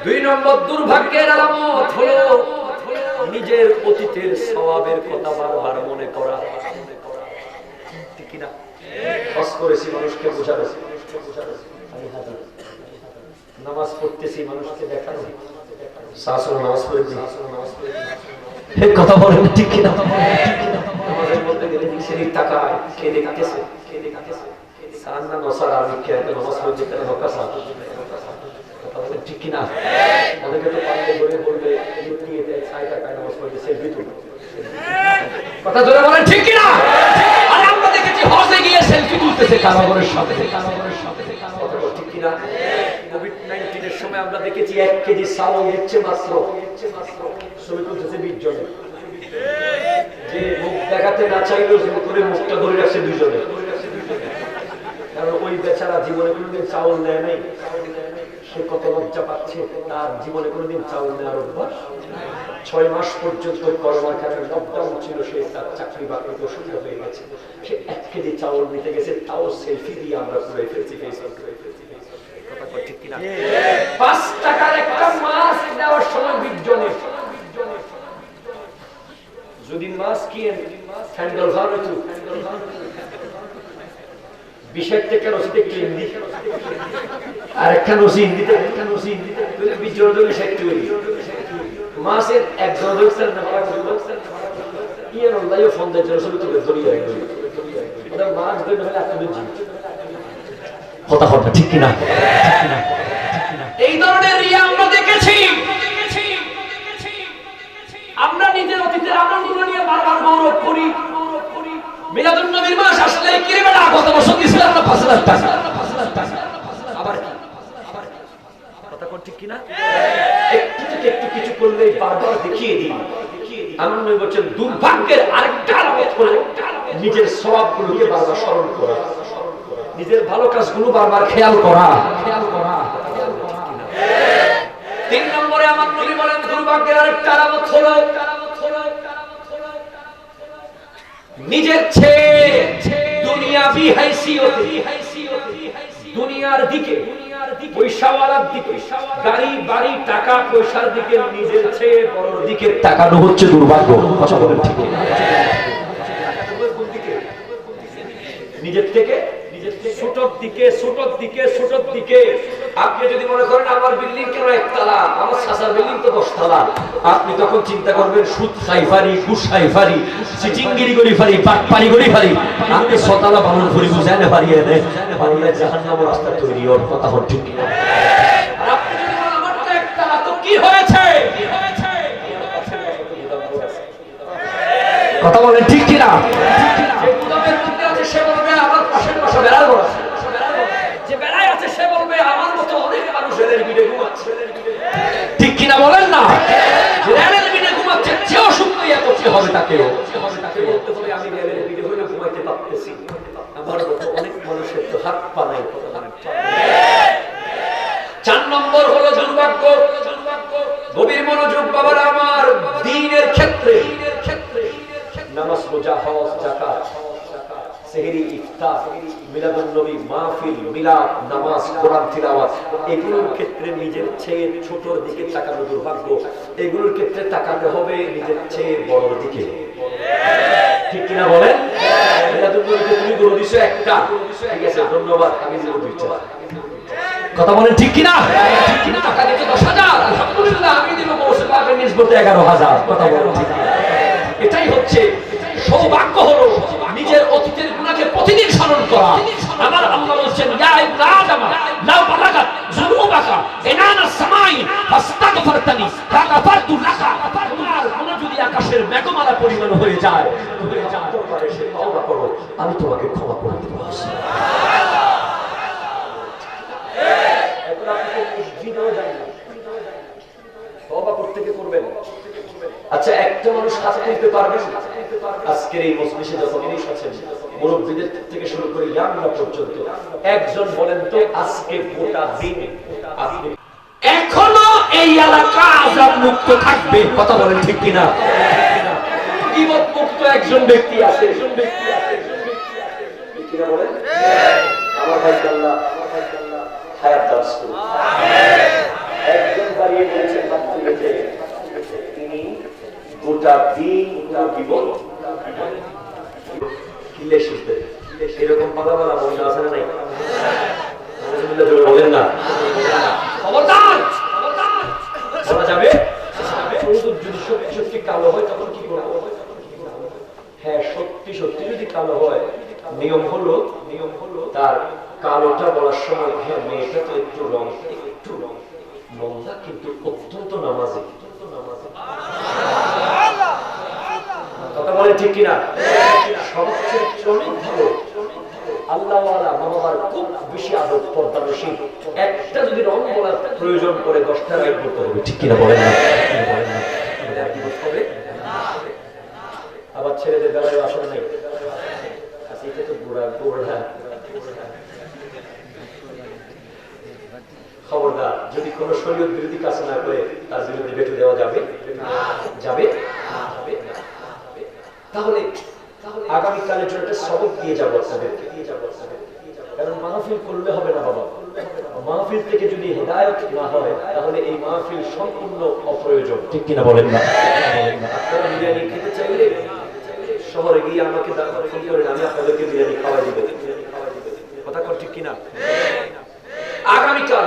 2 নম্বর দুর্ভাগ্যের আলামত হলো নিজের অতীতের সওয়াবের কথা বারবার মনে করা। ঠিক না? হজ করেছি মানুষকে বোঝানো, নামাজ পড়তেছি মানুষকে দেখানো, শাসন নামাজ পড়েছি কথা বলেন ঠিক কিনা? নামাজের মধ্যে গেলে সেদিক তাকায়, কে দেখতেছে? সান্না নসার আমি কে নামাজ পড়তে কেন নকাসা কথা বলেন ঠিক কিনা? অনেকে তো পারলে ধরে বলবে লুকিয়ে দেয়, ছাই টাকায় নামাজ পড়তে সেলফি তুলো। কথা ধরে বলেন ঠিক কিনা? আর আমরা দেখেছি হজে গিয়ে সেলফি তুলতেছে কারাগারের সাথে, কারাগারের সাথে কথা বলেন ঠিক কিনা? কোভিড-19 এর সময় আমরা দেখেছি 1 কেজি চাউল দিচ্ছে মাত্র, ছবি তুলতেছে 20 জনে। যে মুখ দেখাতে না চাইলেও জোর করে মুখটা ধরে রাখছে 2 জনে, কারণ ওই বেচারা জীবনে কোনোদিন চাউল নেয় নাই। সে কত লজ্জা পাচ্ছে, তার জীবনে কোনোদিন চাউল নেওয়ার অভ্যাস। 6 মাস পর্যন্ত করোনার কারণে লকডাউন ছিল, সে তার চাকরি বাকরিতে অসুবিধা হয়ে গেছে। সে 1 কেজি চাউল নিতে গেছে, তাও সেলফি দিয়ে আমরা পুরো ফেলছি ফেসবুকে। 5 টাকার একটা মাছ দেওয়ার সময় 20 জনের। যদি মাছ কিনে স্যান্ডেল ভালো হতো, 20 টাকা রসিদে কিনে দিই, আর একটা রসি হিন্দিতে, একটা রসি হিন্দিতে 20 জন ধরে 60 তৈরি মাছের 1 জন ধরছেন না ভাড়া করে ধরছেন ইয়ে নল্লাইও ফোন দেয় রসি তুলে ধরিয়ে রাখবে। ওটা মাছ ধরে হলে আপনাদের জি কথা কথা ঠিক কিনা? এই ধরনের রিয়া আমরা দেখেছি। আমরা নিজের অতীতের আমলগুলো নিয়ে বারবার গৌরব করি। মিলাদুন নবীর মাস আসলে কি রে বেটা গত বছর দিছিল আমরা 5,000 টাকা, আবার কি কথা কোন ঠিক কিনা? একটু থেকে একটু কিছু করলে বারবার দেখিয়ে দিই। আমার নবী বলেন দুর্ভাগ্যের আরেকটা আলামত হলো নিজের সওয়াবগুলোকে বারবার স্মরণ করা, নিজের ভালো কাজগুলো বারবার খেয়াল করা। 3 নম্বরে আমার নবী বলেন দুর্ভাগ্যের আরেকটা আলামত হলো নিজের চেয়ে দুনিয়াবি হাইসিয়তে, দুনিয়ার দিকে, পয়সাওয়ালার দিকে, গাড়ি বাড়ি টাকা পয়সার দিকে নিজের চেয়ে বড় দিকে তাকানো হচ্ছে দুর্ভাগ্য। কথা বলেন ঠিক না? নিজের থেকে ছোটর দিকে, ছোটর দিকে, ছোটর দিকে। আপনি যদি মনে করেন আমার বিল্ডিং কেন 1 তলা, আমার সাসার বিল্ডিং তো 10 তলা, আপনি তখন চিন্তা করবেন সুদ খাই ফারি, ঘুষ খাই ফারি, চিটিংগিরি করি ফারি, পাটপারি করি ফারি, আপনি 6 তলা বানান করি বুঝায় না পারিয়ে দেয়, পারিয়ে জাহান্নামের রাস্তা তৈরি হওয়ার কথা হল ঠিক না? আর আপনি যদি বলেন আমার তো 1 তলা, তো কি হয়েছে? কথা বলেন ঠিক কিনা? সে বলবে আমার পাশের বাসা বেড়াল বড়, যে বেড়ায় আছে সে বলবে আমার মতো অনেক মানুষ রেলের বিড়ে ঘুমাচ্ছে। ঠিক কিনা বলেন না? যে রেলের বিড়ে ঘুমাচ্ছে সেও শুনতে এত কি হবে তাকেও বলতে হবে আমি রেলের বিড়ে হইলে ঘুমাইতে পারতেছি, আমার মতো অনেক মানুষের তো হাত পা নাই। 4 নম্বর হলো দুর্ভাগ্য গভীর মনোযোগ বাবারা আমার দ্বীনের ক্ষেত্রে, নামাজ রোজা হজ যাকাত সেহরি ইফতার মিলাদুন নবী মাহফিল মিলাদ নামাজ কোরআন তিলাওয়াত এগুলোর ক্ষেত্রে নিজের চেয়ে ছোটর দিকে তাকানো দুর্ভাগ্য। এগুলোর ক্ষেত্রে তাকাতে হবে নিজের চেয়ে বড়র দিকে। ঠিক কিনা বলেন? মিলাদুন নবীতে তুমি গরু দিছো একটা, ঠিক আছে ধন্যবাদ, আমি দিব 2টা। কথা বলেন ঠিক কিনা? ঠিক কিনা? টাকা দিতে 10,000, আলহামদুলিল্লাহ আমি দিব মুসলমানের নিসবতে 11,000। কথা বলেন ঠিক কিনা? এটাই হচ্ছে সৌভাগ্য, হলো নিজের অতীতের গুনাহকে প্রতিদিন স্মরণ করা। আমার আল্লাহ বলেন ইয়া ইবনে আদম লাউ বালাগাত যুনুবাকা ইনানাস সামাই ফাস্তাগফিরতানি ফাগাফারতু লাকা। তোমার গুনাহ যদি আকাশের মেঘমালা পরিমাণ হয়ে যায়, তুমি জানতে পারে সে তওবা করো, আমি তোমাকে ক্ষমা করে দেব। সুবহানাল্লাহ। এখন আপনি মসজিদেও যান না, তওবা করতে কে করবেন? আচ্ছা একটা মানুষ হাত তুলতে পারবেন? আজকের এই মজলিসে যত মানুষ আছেন মুরব্বিদের থেকে শুরু করে ইয়াংরা পর্যন্ত একজন বলেন তো আজকে গোটা দিন আপনি এখনো এই এলাকা আযাব মুক্ত থাকবে? কথা বলেন ঠিক কিনা? গীবত মুক্ত অন্তত একজন ব্যক্তি আছে কিনা বলেন আমার ভাই আল্লাহ হায়াত দান করুন একজন দাঁড়িয়ে বলেছেন মাতৃকে তিনি গোটা দিন জীবন কিলে শিখবে এরকম কথা বলা বন্ধু আছে না নাই বলেন না খবরদার বলা যাবে যদি সত্যি সত্যি কালো হয় তখন কি করবো হ্যাঁ সত্যি সত্যি যদি কালো হয় নিয়ম হলো তার কালোটা বলার সময় হ্যাঁ মেয়েটা তো একটু রং মন্দা কিন্তু অত্যন্ত নামাজে কথা বলে ঠিক কিনা সবচেয়ে অনেক ভালো আল্লাহওয়ালা মামার খুব বেশি আদব পর্দানশীল একটা যদি রং বলার প্রয়োজন করে 10টা রাইট করতে হবে ঠিক কিনা বলেন না আবার ছেলেদের বেলায় আসলে নেই এটা তো গোড়া খবরদার যদি কোনো শরীয়ত বিরোধী কাজ না করে তার বিরুদ্ধে বেটে দেওয়া যাবে তাহলে আগামীকালের জন্য একটা সবক দিয়ে যাবো আপনাদেরকে কারণ মাহফিল করলে হবে না বাবা মাহফিল থেকে যদি হেদায়েত না হয় তাহলে এই মাহফিল সম্পূর্ণ অপ্রয়োজন ঠিক কিনা বলেন না আপনারা বিরিয়ানি খেতে চাইলে শহরে গিয়ে আমাকে ফোন করেন আমি আপনাদেরকে বিরিয়ানি খাওয়াই দিব কথা কর ঠিক কিনা আগামীকাল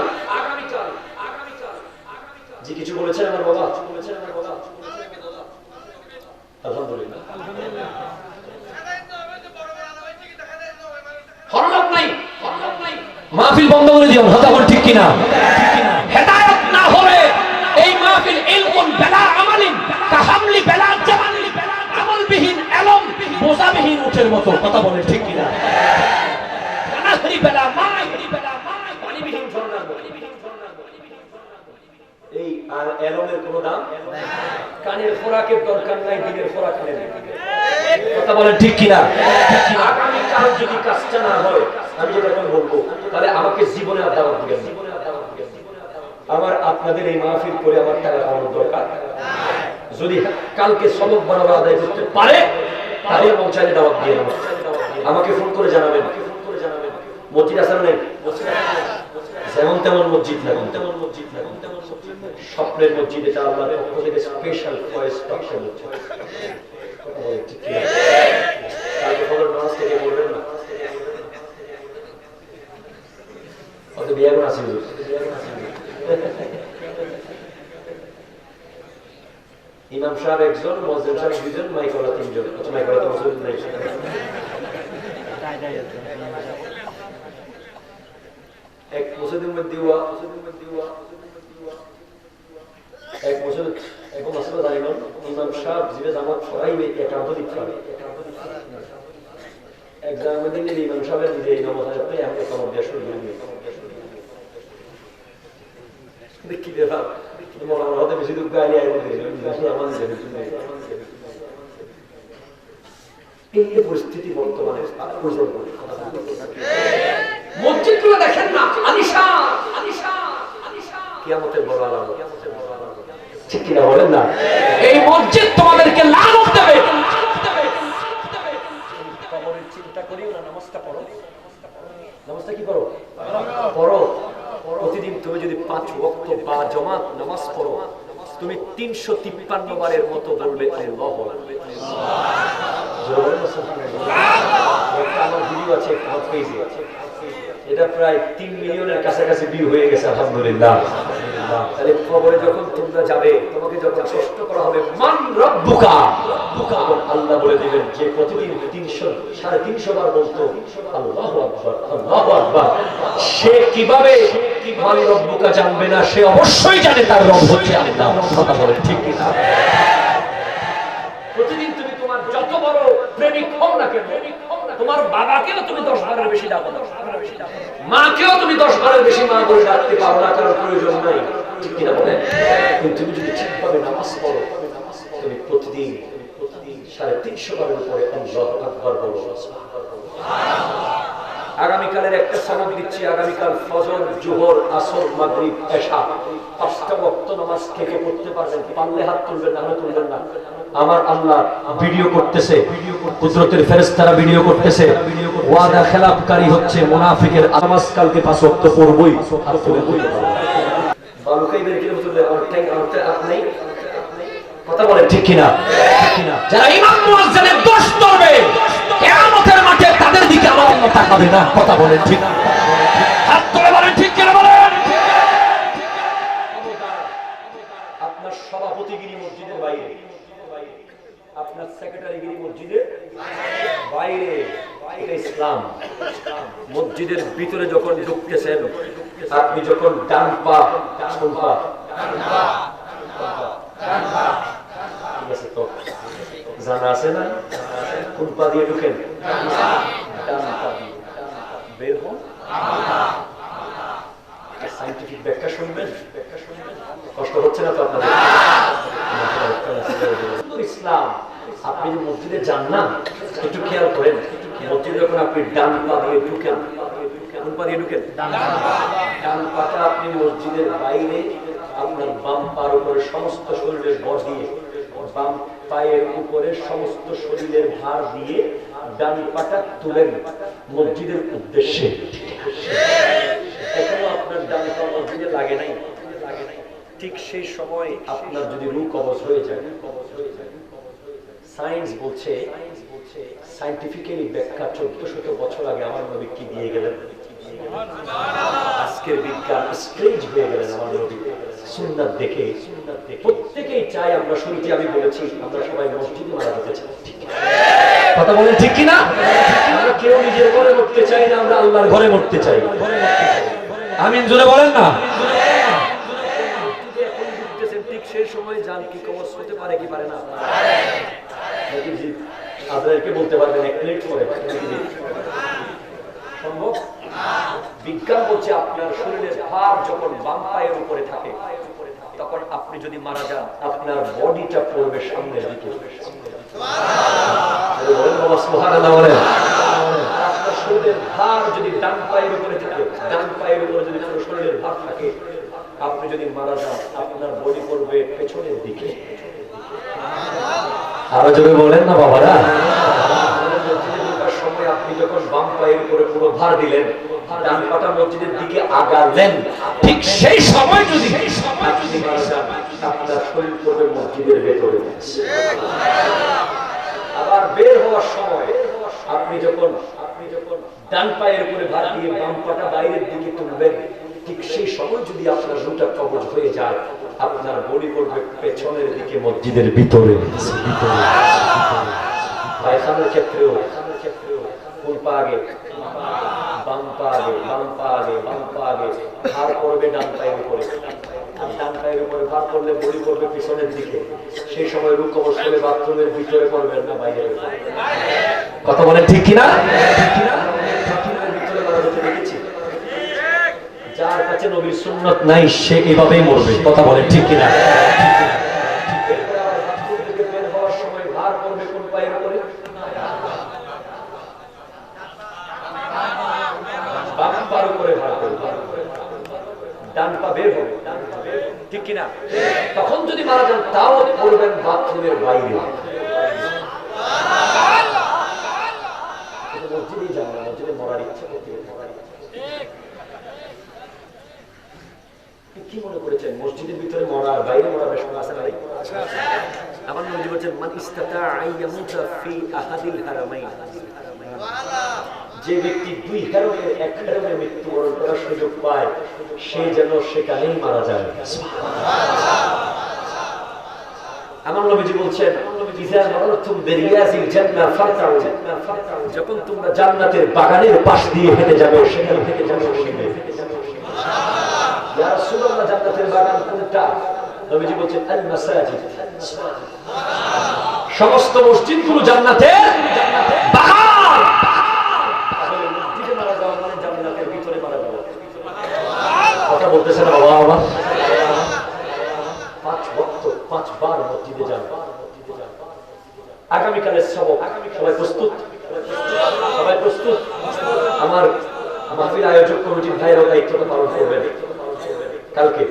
জি কিছু বলেছেন আমার বাবা আলহামদুলিল্লাহ হরলাম নাই মাহফিল বন্ধ করে দিও কথা বল ঠিক কিনা হেদায়েত না হলে এই মাহফিল ইলমুন বিলা আমালিন কাহামলি বিলা জামালি আমলবিহীন ইলম বোঝাবিহীন উটের মতো কথা বলে ঠিক কিনা কানাহরি বিলা মাই পানিবিহীন ঝর্ণার মতো এই ইলমের কোনো দাম কানের খোরাকের দরকার নাই দিনের খোরাক নেই কথা বলেন ঠিক কিনা আগামী কাল যদি কাজটা না হয় আমি যেটা এখন বলবো তাহলে আমাকে জীবনে আর দাওয়াত দিবেন আমার আপনাদের এই মাহফিল করে আমার টাকা কামানোর দরকার যদি কালকে সবক বরাবর আদায় করতে পারে তাহলে পৌঁছালে দাওয়াত দিয়ে আমাকে ফোন করে জানাবেন মসজিদ আছে না যেমন তেমন মসজিদ লাগুন স্বপ্নের মসজিদ এটা আল্লাহর পক্ষ থেকে স্পেশাল ফয়েজ পাকশাল হচ্ছে কালকে ফজর নামাজ থেকে বলবেন না অত বিয়ে করে আসি ইমাম সাহেব একজন মুয়াজ্জিন সাহেব দুইজন মাইকওয়ালা তিনজন মাইকওয়ালা তো মুসলিম নাই এক মুসলিম দিওয়া এক মুসলিম এক মাসলা দাইনো ইমাম সাহেব জিবে জামাত পড়াইবে একান্ত দিতে হবে এক্সাম দিনে ইমাম সাহেবের নিজে নামাজ পড়ে আমি কমর দিয়ে শুরু করে দিই দেখি দেখা মোলামা হতে বেশি দুঃখ গালি আইবো আমার এই পরিস্থিতি বর্তমানে মসজিদগুলো দেখেন না আলিশান কিয়ামতের বড় আলামত ঠিক কিনা বলেন না এই মসজিদ তোমাদেরকে লানত দেবে কবরের চিন্তা করিও না নামাজটা পড়ো নামাজটা কি করো পড়ো প্রতিদিন তুমি যদি 5 ওয়াক্ত বা জামাত নামাজ পড়ো তুমি 353 বারের মতো বলবে আল্লাহু আকবার আমার ভিডিও আছে আমার পেজে এটা প্রায় 3 মিলিয়নের কাছাকাছি ভিউ হয়ে গেছে আলহামদুলিল্লাহ তাহলে কবরে যখন তোমরা যাবে তোমাকে যখন প্রশ্ন করা হবে মান রব্বুকা আল্লাহ বলে দিবেন যে প্রতিদিন 300 বার বলতো আল্লাহু আকবার আল্লাহু আকবার সে কিভাবে মান রব্বুকা জানবে না সে অবশ্যই জানে তার রব হচ্ছে আল্লাহ কথা বলে ঠিক কি না প্রতিদিন তুমি তোমার যত বড় প্রেমিক হও না কেন তোমার বাবাকেও তুমি 10 বারের বেশি ডাকো না মাকেও তুমি 10 বারের বেশি মা বলে ডাকতে পারো না কারণ প্রয়োজন নাই ঠিক কি না বলে কিন্তু তুমি যদি ঠিকভাবে নামাজ পড়ো তুমি প্রতিদিন 350 বারের পরে আল্লাহু আকবার বলো সুবহানাল্লাহ আগামীকালের একটা সনদ দিচ্ছি, আগামীকাল ফজর, জোহর, আসর, মাগরিব, এশা 5টা ওয়াক্ত নামাজ থেকে পড়তে পারবেন। পারলে হাত তুলবেন, না হলে তুলবেন না। আমার আল্লাহ ভিডিও করতেছে, কুদরতের ফেরেশতারা ভিডিও করতেছে। ওয়াদা খেলাফকারী হচ্ছে মুনাফিকের। নামাজ কালকে 5 ওয়াক্ত পড়বই, আর পড়বই। বালুকাই বের করে তুলবে, আপনি কথা বলেন ঠিক কিনা? যারা ইমাম মুয়াজ্জিনের দোষ ধরবে কিয়ামতের মাঠে, তাদের দিকে আমার আল্লাহ তাকাবে না। কথা বলেন ঠিক? হাত তুলে বলেন ঠিক কিনা বলেন। আপনার সভাপতিগিরি মসজিদের বাইরে, আপনার সেক্রেটারিগিরি মসজিদের বাইরে। এটা ইসলাম। মসজিদের ভিতরে যখন ঢুকতেছেন, আপনি যখন ডান পা, কোন পা? ঠিক আছে তো, জানা আছে না? কোন পা দিয়ে ঢুকেন? ডান পা দিয়ে। বের হন, সায়েন্টিফিক ব্যাখ্যা শুনবেন। কষ্ট হচ্ছে না তো আপনাদের? ইসলাম। আপনি যে মসজিদে যান না, একটু খেয়াল করেন। মসজিদে যখন আপনি ডান পা দিয়ে ঢুকেন, কোন পা দিয়ে ঢুকেন? ডান পাটা আপনি মসজিদের বাইরে, আপনার বাম পার উপরে সমস্ত শরীরের ভর দিয়ে, বাম পায়ের উপরে সমস্ত শরীরের ভার দিয়ে ডান পাটা তুলেন মসজিদের উদ্দেশ্যে। এখনো আপনার ডান পা মসজিদে লাগে নাই। ঠিক সেই সময় আপনার যদি রূহ কবজ হয়ে যায়, সায়েন্স বলছে, সায়েন্টিফিক্যালি ব্যাখ্যা 1400 বছর আগে আমার নবী কি দিয়ে গেলেন। আজকের বিজ্ঞান স্ট্রেঞ্জ হয়ে গেলেন আমার নবী সুন্নাত দেখে। প্রত্যেকেই চাই আমরা, শুনছি আমি বলেছি, আমরা সবাই মসজিদে মারা যেতে চাই। কথা বলেন ঠিক কিনা? আমরা কেউ নিজের ঘরে মরতে চাই না, আমরা আল্লাহর ঘরে মরতে চাই। আমিন জোরে বলেন না। ঠিক সেই সময় জান কি কবজ হতে পারে কি পারে না? আপনাদেরকে বলতে পারবেন 1 মিনিট পরে সম্ভব? বিজ্ঞান বলছে আপনার শরীরের ভার যখন বাম পায়ের উপরে থাকে, তখন আপনি যদি মারা যান, আপনার বডিটা পড়বে সামনের দিকে। আপনার শরীরের ভার যদি ডান পায়ের উপরে থাকে, ডান পায়ের উপরে যদি পুরো শরীরের ভার থাকে, আপনি যদি মারা যান, আপনার বডি পড়বে পেছনের দিকে। আরো যদি বলেন না বাবারা, সময় আপনি যখন বাম পায়ের উপরে পুরো ভার দিলেন, ডান পাটা মসজিদের দিকে আগালেন, ঠিক সেই সময় যদি আপনি মারা যান, আপনার শরীর পড়বে মসজিদের ভেতরে। আবার বের হওয়ার সময় আপনি যখন ডান পায়ের উপরে ভার দিয়ে বাম পাটা বাইরের দিকে তুলবেন, ঠিক সেই সময় যদি আপনার রুটা কবজ হয়ে যায়, আপনার বডি পড়বে পেছনের দিকে মসজিদের ভিতরে। পায়খানার ক্ষেত্রেও কোন পা আগে? বাম পা আগে, বাম পা আগে, বাম পা আগে। ভার পড়বে ডান পায়ের উপরে, ডান পায়ের উপরে ভার পড়লে বডি পড়বে পিছনের দিকে। সেই সময় রূপ কবজ করে বাথরুমের ভিতরে পড়বেন না বাইরে? কথা বলেন ঠিক কিনা? যার কাছে নবীর সুন্নাত নাই, সে এভাবেই মরবে। কথা বলেন ঠিক কিনা? বের হওয়ার সময় ভার পড়বে কোন পায়ের উপরে? বাম পায়ের উপরে ভার পড়বে, ডান পা বের হবে, ঠিক কিনা? তখন যদি মারা যান, তাও পড়বেন বাথরুমের বাইরে। মসজিদেই যান না, মসজিদে মরার ইচ্ছা করতে। কি মনে করেছেন মসজিদের ভিতরে মরা আর বাইরে মরা বেশ আছে না? আমার নবী বলেছেন, মান ইস্তাতা আইয়ামুতা ফি আহাদিল হারামাইন, যে ব্যক্তি 2 হারমের 1 হারমে মৃত্যুবরণ করার সুযোগ পায়, সে যেন সেখানেই মারা যায়। আমার নবীজি বলছেন, ইযা মারাতুম বিরিয়াজিল জান্নাহ ফারতাউ, যখন তোমরা জান্নাতের বাগানের পাশ দিয়ে হেঁটে যাবে, সেখান থেকে যেন শুনবে, ইয়া রাসূলুল্লাহ জান্নাতের বাগান কোনটা? নবীজি বলছেন, আল মাসাজিদ, সমস্ত মসজিদগুলো জান্নাতের বাগান। তাহলে মসজিদে মারা যাওয়া মানে জান্নাতের ভিতরে মারা যাওয়া। কথা বলতেছে না বাবা? বাবা 5 ওয়াক্ত 5 বার মসজিদে যান। আগামীকালের সবক, সবাই প্রস্তুত? সবাই প্রস্তুত? আমার মাহফিল আয়োজক কমিটির ভাইয়েরাও দায়িত্বটা পালন করবেন। কালকে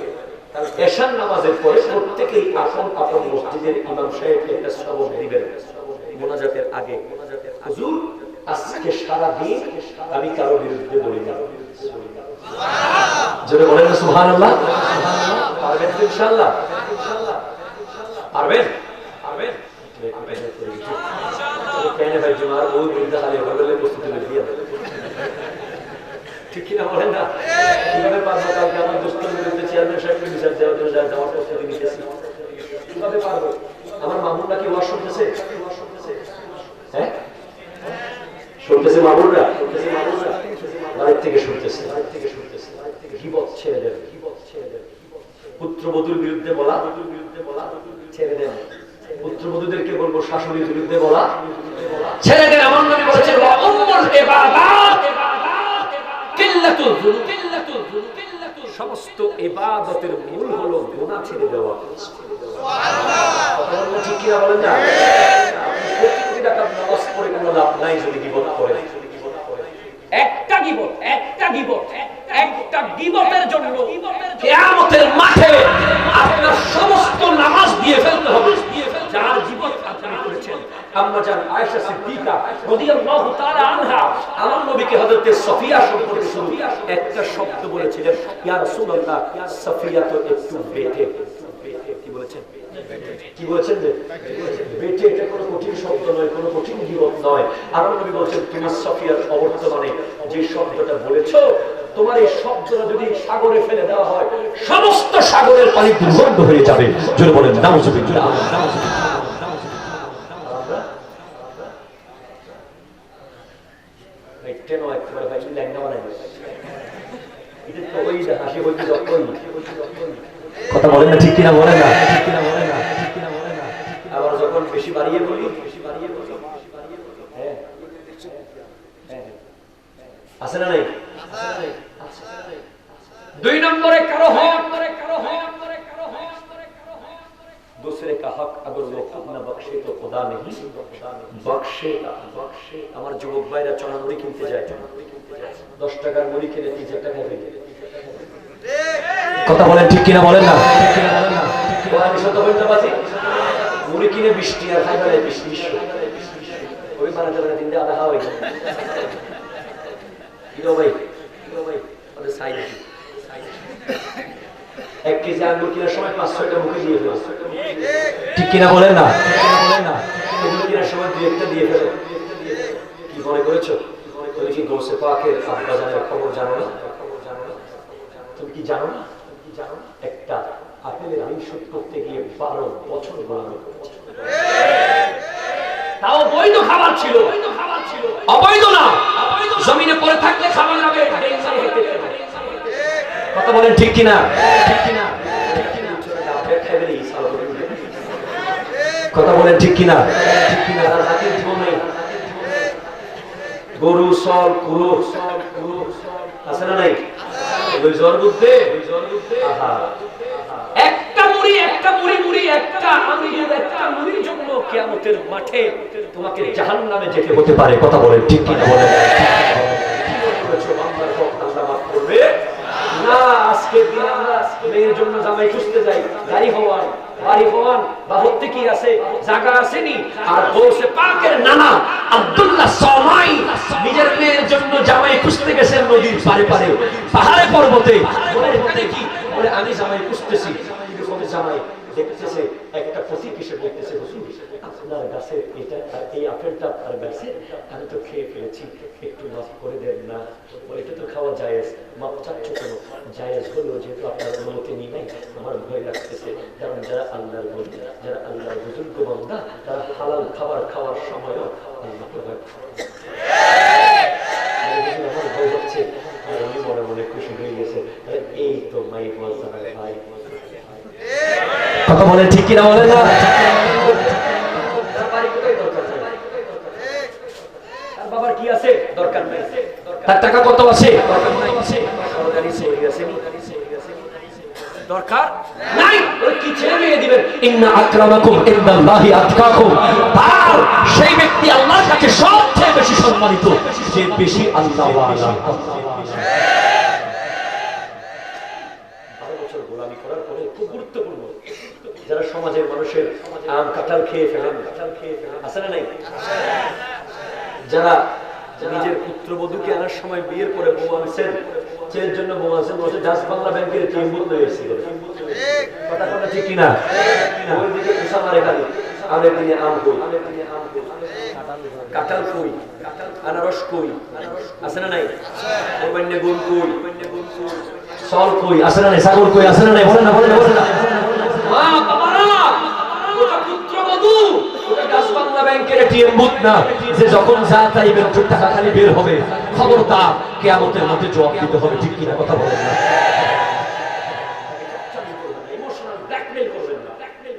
এশার নামাজের পরে প্রত্যেকেই আপন আপন মসজিদের ইমাম সাহেবকে একটা সবক দিবেন মোনাজাতের আগে, হুজুর আজকে সারা দিন আমি কারো বিরুদ্ধে বলি না। যদি বলেন না সুবহানাল্লাহ, পারবেন তো ইনশাআল্লাহ? পারবেন? পারবেন? কেন ভাই জুমার ওই বিরুদ্ধে খালি হলে প্রস্তুতি দিয়ে দেন, ঠিক কিনা বলেন না? কিভাবে পারবো? কালকে আমার দোস্তের বিরুদ্ধে চেয়ারম্যান সাহেবকে বিচার দেওয়ার জন্য যাওয়ার প্রস্তুতি নিতেছি, কিভাবে পারবো? আমার মামুনরা কি ওয়াজ শুনতেছে? হ্যাঁ শুনতেছে, মামুনরা বাড়ির থেকে শুনতেছে, গীবত ছেড়ে দেন, পুত্রবধূর বিরুদ্ধে বলা ছেড়ে দেন, পুত্রবধূদেরকে বলবো শাশুড়ির বিরুদ্ধে বলা ছেড়ে দেন। আমার নবী বলেছেন সমস্ত ইবাদতের মূল হলো গুনাহ ছেড়ে দেওয়া। ঠিক কিনা বলেন না? কোটি টাকা নামাজ পড়ে কোনো লাভ নাই যদি গীবত করে। একটা গীবতের জন্য কিয়ামতের মাঠে আপনার সমস্ত নামাজ দিয়ে ফেলতে হবে যার গীবত আপনি করেছেন। আম্মা জান আয়েশা সিদ্দিকা রাদিয়াল্লাহু তাআলা আনহা আমার নবীকে হযরত সফিয়া সম্পর্কে শুধু একটা শব্দ বলেছিলেন, ইয়া রাসূলুল্লাহ সফিয়া তো একটু বেটে। কি বলেছেন? কি বলেছেন? বেটে। এটা কোনো কঠিন শব্দ নয়, কোনো কঠিন গীবত নয়। আর নবী বলেছেন তুমি সফিয়ার অবর্তমানে যে শব্দটা বলেছো, তোমার এই শব্দটা যদি সাগরে ফেলে দেওয়া হয় সমস্ত সাগরের পানি দুর্গন্ধ হয়ে যাবে। জোরে বলেন নাউযুবিল্লাহ। কথা বলেন না, ঠিক কিনা বলেন না? আবার যখন বেশি বাড়িয়ে বলি আছে না নাই? দুই নম্বরে কারো হক दूसरे का हक अगर वो खुद न बख्शे तो खुदा नहीं बख्शेगा। আমার যুবক ভাইরা চনা মুড়ি কিনতে যায়, 10 টাকার মুড়ি কিনে 3 টাকা ফেলে। কথা বলেন ঠিক কিনা বলেন না? আমি সত্য বলতে পারি, মুড়ি কিনে 20 টাকা খাই ফেলে 20 ওই বানাতে বানাতে দিন আধা খাওয়াই। কিলো ভাই ওদের সাইড 1 কেজি আঙ্গুর কেনার সময় 5-6টা মুখে দিয়ে ফেলো, ঠিক কিনা বলেন না? এগুলো কেনার সময় 2-1টা দিয়ে ফেলো। কি মনে করেছো তুমি কি গৌসে পাকের আব্বা জানের খবর জানো না? তুমি কি জানো না? একটা আপেলের ঋণ শোধ করতে গিয়ে 12 বছর গোলামি করেছে, তাও বৈধ খাবার ছিল, অবৈধ না। জমিনে পড়ে থাকলে খাবার লাগে। কথা বলেন ঠিক কিনা? কথা বলেন ঠিক কিনা? গরু সল কুরু আছে না নাই? ওই জ্বর বুঝতে একটা মুড়ি একটা মুড়ির জন্য কিয়ামতের মাঠে তোমাকে জাহান্নামে যেতে হতে পারে। কথা বলেন ঠিক কিনা বলেন? আল্লাহ মাফ করবে না। আজকে দিন আমরা মেয়ের জন্য জামাই খুঁজতে যাই, গাড়ি হওয়ান বাড়ি হওয়ান বাবুতে কি আছে, জায়গা আসেনি। আর গৌসে পাকের নানা আব্দুল্লাহ সামাই নিজের মেয়ের জন্য জামাই খুঁজতে গেছেন নদীর পারে পাহাড়ে পর্বতে। কি বলে? আমি জামাই খুঁজতেছি। জামাই দেখতেছে একটা পথিক এসে বলতেছে, হুজুর আপনার গাছের এটা আর এই আপেলটা আপনার গাছের আমি তো খেয়ে ফেলেছি, একটু মাফ করে দেন না। এটা তো খাওয়া জায়েজ, মাফ চাচ্ছ কেন? জায়েজ হলো যেহেতু আপনার অনুমতি নিয়ে নাই, আমার ভয় লাগতেছে। কারণ যারা আল্লাহর বন্ধু, যারা আল্লাহর বুজুর্গ বান্দা, তারা হালাল খাবার খাওয়ার সময়ও আল্লাহকে ভয় করে। আমার ভয় হচ্ছে, আর আমি মনে মনে খুশি হয়ে গেছে। এই তো মাই বলতে ভাই। কথা বলেন ঠিক কিনা বলেন না? বাবার কি আছে দরকার নাই, তার টাকা কত আছে দরকার নাই, সরকারি চাকরি আছে দরকার নাই। ওই কি ছেড়ে দিয়ে দিবেন? ইন্না আকরামাকুম ইনদাল্লাহি আতকাকুম। আর সেই ব্যক্তি আল্লাহর কাছে সবচেয়ে বেশি সম্মানিত, যে বেশি আল্লাহওয়ালা। সমাজের মানুষের আম কাঁঠাল খেয়ে ফেলেন, আছে না নাই? যারা নিজের পুত্রবধূকে আনার সময় বিয়ের পরে বউ আনছেন, ছেলের জন্য বউ আনছেন, বলছে ডাচ বাংলা ব্যাংকের টিম বন্ধ হয়েছিল। কথা কথা ঠিক কিনা? ওই দিকে কুসা মারে খালি আমের দিনে আম কই, কাঁঠাল কই, আনারস কই, আছে না নাই? কোরবানি গরু কই, সল কই, আছে না নাই? ছাগল কই, আছে না নাই? বলেন না, বলেন না, বলেন না। মা বাবারা, ওটা পুত্রবধূ, ওটা ডাচ বাংলা ব্যাংকের এটিএম বুথ না যে যখন যা চাইবেন টাকা খালি বের হবে। খবরদার, কিয়ামতের মধ্যে জবাব দিতে হবে। ঠিক কিনা? কথা বলেন না। ইমোশনাল ব্ল্যাকমেইল করবেন না।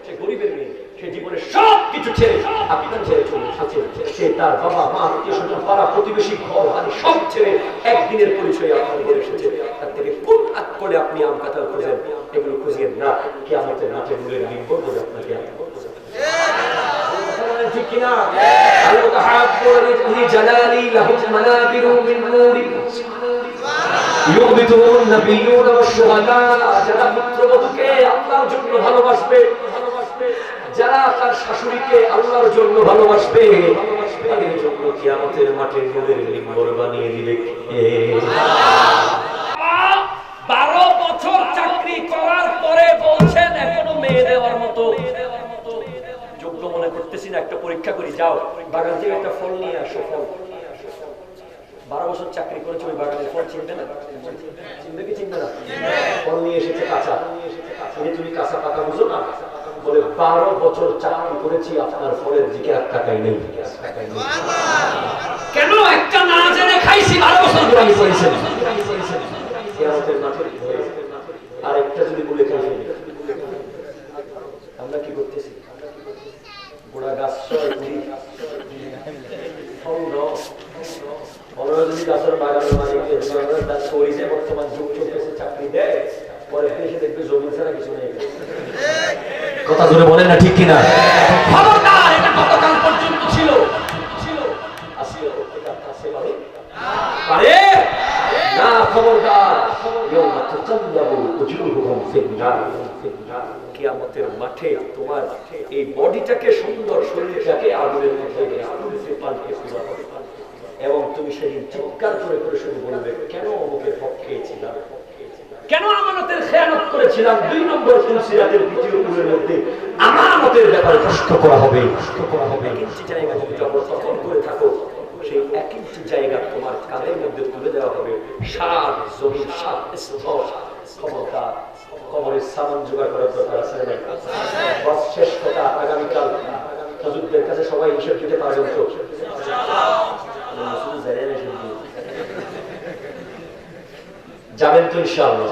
সে গরিবের মেয়ে, সে জীবনে সব কিছু ছেড়ে আপনার ছেড়ে চলে এসেছে। সে তার বাবা মা আত্মীয়-স্বজন পাড়া প্রতিবেশী ঘর বাড়ি সব ছেড়ে একদিনের পরিচয় আপনার ঘরে এসেছে। তার থেকে কোন হাত করে আপনি আম কাঁঠাল খুঁজেন? এগুলো খুঁজিয়েন না। কিয়ামতের মাঠে নূরের লিঙ্গ বলে আপনাকে ঠিক কিনা? আল্লাহ তাআলা জালালি লাহুম মানাবিরু মিন নূরি ইউবিতুন নাবিয়্যুনা ওয়াশ-শুহাদা। যারা পুত্রবধূকে আল্লাহর জন্য ভালোবাসবে, যারা তার শাশুড়িকে আল্লাহর জন্য ভালোবাসবে, তাদের জন্য কিয়ামতের মাঠে নূরের লিঙ্গ বানিয়ে দিবে কে? 12 বছর চাকরি করার পরে বলছেন এখনো মেয়ে দেওয়ার মতো যোগ্য মনে করতেছি না, একটা পরীক্ষা করি, যাও বাগান থেকে একটা ফল নিয়ে আসো। ফল 12 বছর চাকরি করেছে, ওই বাগানের ফল চিনবে না? চিনবে কি চিনবে না? ফল নিয়ে এসেছে কাঁচা, তুমি কাঁচা পাকা বুঝো না? বলে 12 বছর চাকরি করেছি, আপনার ফলের দিকে আর টাকাই নেই। কেন? একটা না জেনে খাইছি 12 বছর গোলামি করেছেন। কিয়ামতের মাঠে আর একটা যদি বলে খাই, আমরা কি করতেছি? গোড়া গাছ যদি গাছের বাগানের মালিককে বর্তমান যুগ চলতেছে, চাকরি দেয়, পরে এসে দেখবে জমি ছাড়া কিছু নেই। কথা ধরে বলেন না, ঠিক কিনা? খবরদার, এটা কতকাল পর্যন্ত ছিল? পারে না, খবরদার। ইয়াউমা তুকাল্লাবু উজুহুহুম ফিন-নার। কিয়ামতের মাঠে তোমার এই বডিটাকে, সুন্দর শরীরটাকে আগুনের মধ্যে পাল্টে ফেলা হবে, এবং তুমি সেদিন চিৎকার করে করে শুধু বলবে, কেন অমুকের পক্ষে ছিলাম, কেন আমানতের খেয়ানত করেছিলাম। 2 নম্বর ফুলসিরাতের দ্বিতীয় কুলের মধ্যে আমানতের ব্যাপারে প্রশ্ন করা হবে। এক ইঞ্চি জায়গা যদি জবরদখল করে থাকো, সেই 1 ইঞ্চি জায়গা তোমার কাঁধের মধ্যে তুলে দেওয়া হবে। 7 জমিন 7 স্তর। খবরদার, কবরের সামান জোগাড় করার দরকার আছে না? বস শেষ কথা, আগামীকাল হুজুরদের কাছে সবাই হিসেব দিতে পারবেন তো? যাবেন তো ইনশাআল্লাহ?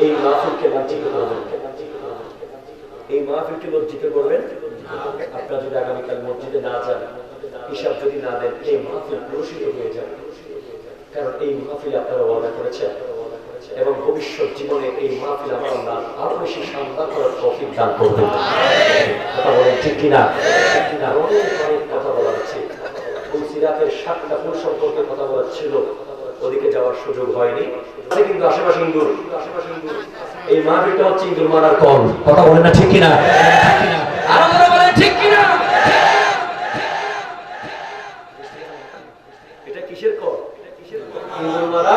এই মাহফিলকে লাঞ্ছিত করবেন, এই মাহফিলকে লজ্জিত করবেন। আপনারা যদি আগামীকাল মসজিদে না যান, হিসাব যদি না দেন, এই মাহফিল পুরস্কৃত হয়ে যাবে। কারণ এই মাহফিলে আপনারা ওয়াদা করেছেন, এবং ভবিষ্যৎ জীবনে এই মাহফিল আমার আল্লাহ আরো বেশি শানদার করার তৌফিক দান করবেন। কথা বলেন ঠিক কিনা? অনেক অনেক কথা বলা হচ্ছে। ফুলসিরাতের 7টা ফুল সম্পর্কে কথা বলা ছিল, ওদিকে যাওয়ার সুযোগ হয়নি। কিন্তু আশেপাশে ইন্দুর, এই মাহফিলটা হচ্ছে ইন্দুর মারার কল। কথা বলেন না, ঠিক কিনা? আরো ধরে বলেন ঠিক কিনা? এটা কিসের কল? ইন্দুর মারা।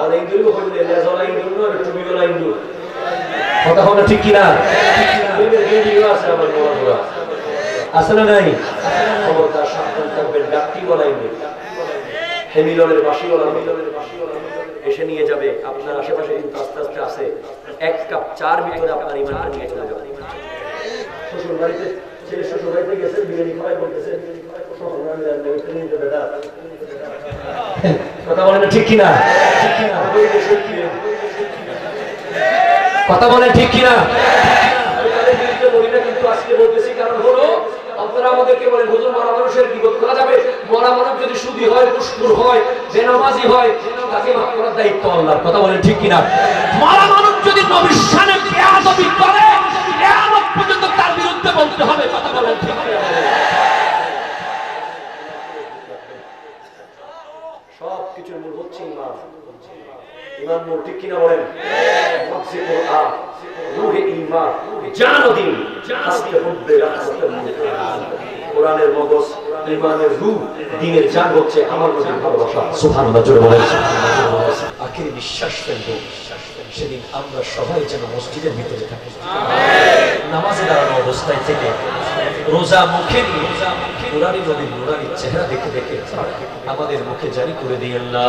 আর ইন্দুরও হইলে লেজলা ইন্দুর নয়, টুপিওয়ালা ইন্দুর। কথা বলেন ঠিক কিনা? আছে আমার বড়রা, আছে না নাই? খবরদার সাবধান থাকবেন। ডাক্তিওয়ালা ইন্দুর, হেমিলনের বাসিওয়ালা এসে নিয়ে যাবে। আপনার আশেপাশে কিন্তু আস্তে আস্তে আছে। 1 কাপ চার ভিতরে আপনার ইমানটা নিয়ে চলে যাবে। শ্বশুর বাড়িতে, ছেলে শ্বশুর বাড়িতে গেছে, বিরিয়ানি খাওয়াই বলতেছে, কথা বলেন ঠিক কিনা? কথা বলেন ঠিক কিনা? কিন্তু আজকে বলতেছি, কারণ হলো আপনারা আমাদেরকে বলেন, হুজুর মরা মানুষের বিপদ করা যাবে? মরা মানুষ যদি সুদী হয়, কুসুর হয়, বেনামাজি হয়, তাকে মাফ করার দায়িত্ব আল্লাহর। কথা বলেন ঠিক কিনা? মরা মানুষ যদি নবীর শানে বেয়াদবি করে, কিয়ামত পর্যন্ত তার বিরুদ্ধে বলতে হবে। কথা বলেন ঠিক কিনা? সব কিছুর মূল হচ্ছে ঈমান। ঈমান মূল, ঠিক কিনা বলেন? নফসে কোরআন, রূহে ঈমান, জান ও দ্বীন। হাসতে হুব্বে রাহমাতুল লিল আলামিন। কোরআনের মগজ, ঈমানের রূহ, দ্বীনের জান হচ্ছে আমার নবীর ভালোবাসা। সুবহানাল্লাহ জোরে বলেন। আখেরি বিশ্বাস ফেলবো সেদিন আমরা সবাই যেন মসজিদের ভিতরে থাকি, নামাজে দাঁড়ানো অবস্থায় থেকে রোজা মুখে নিয়ে নুরানি নবীর নুরানি চেহারা দেখে দেখে আমাদের মুখে জারি করে দিয়ে আল্লাহ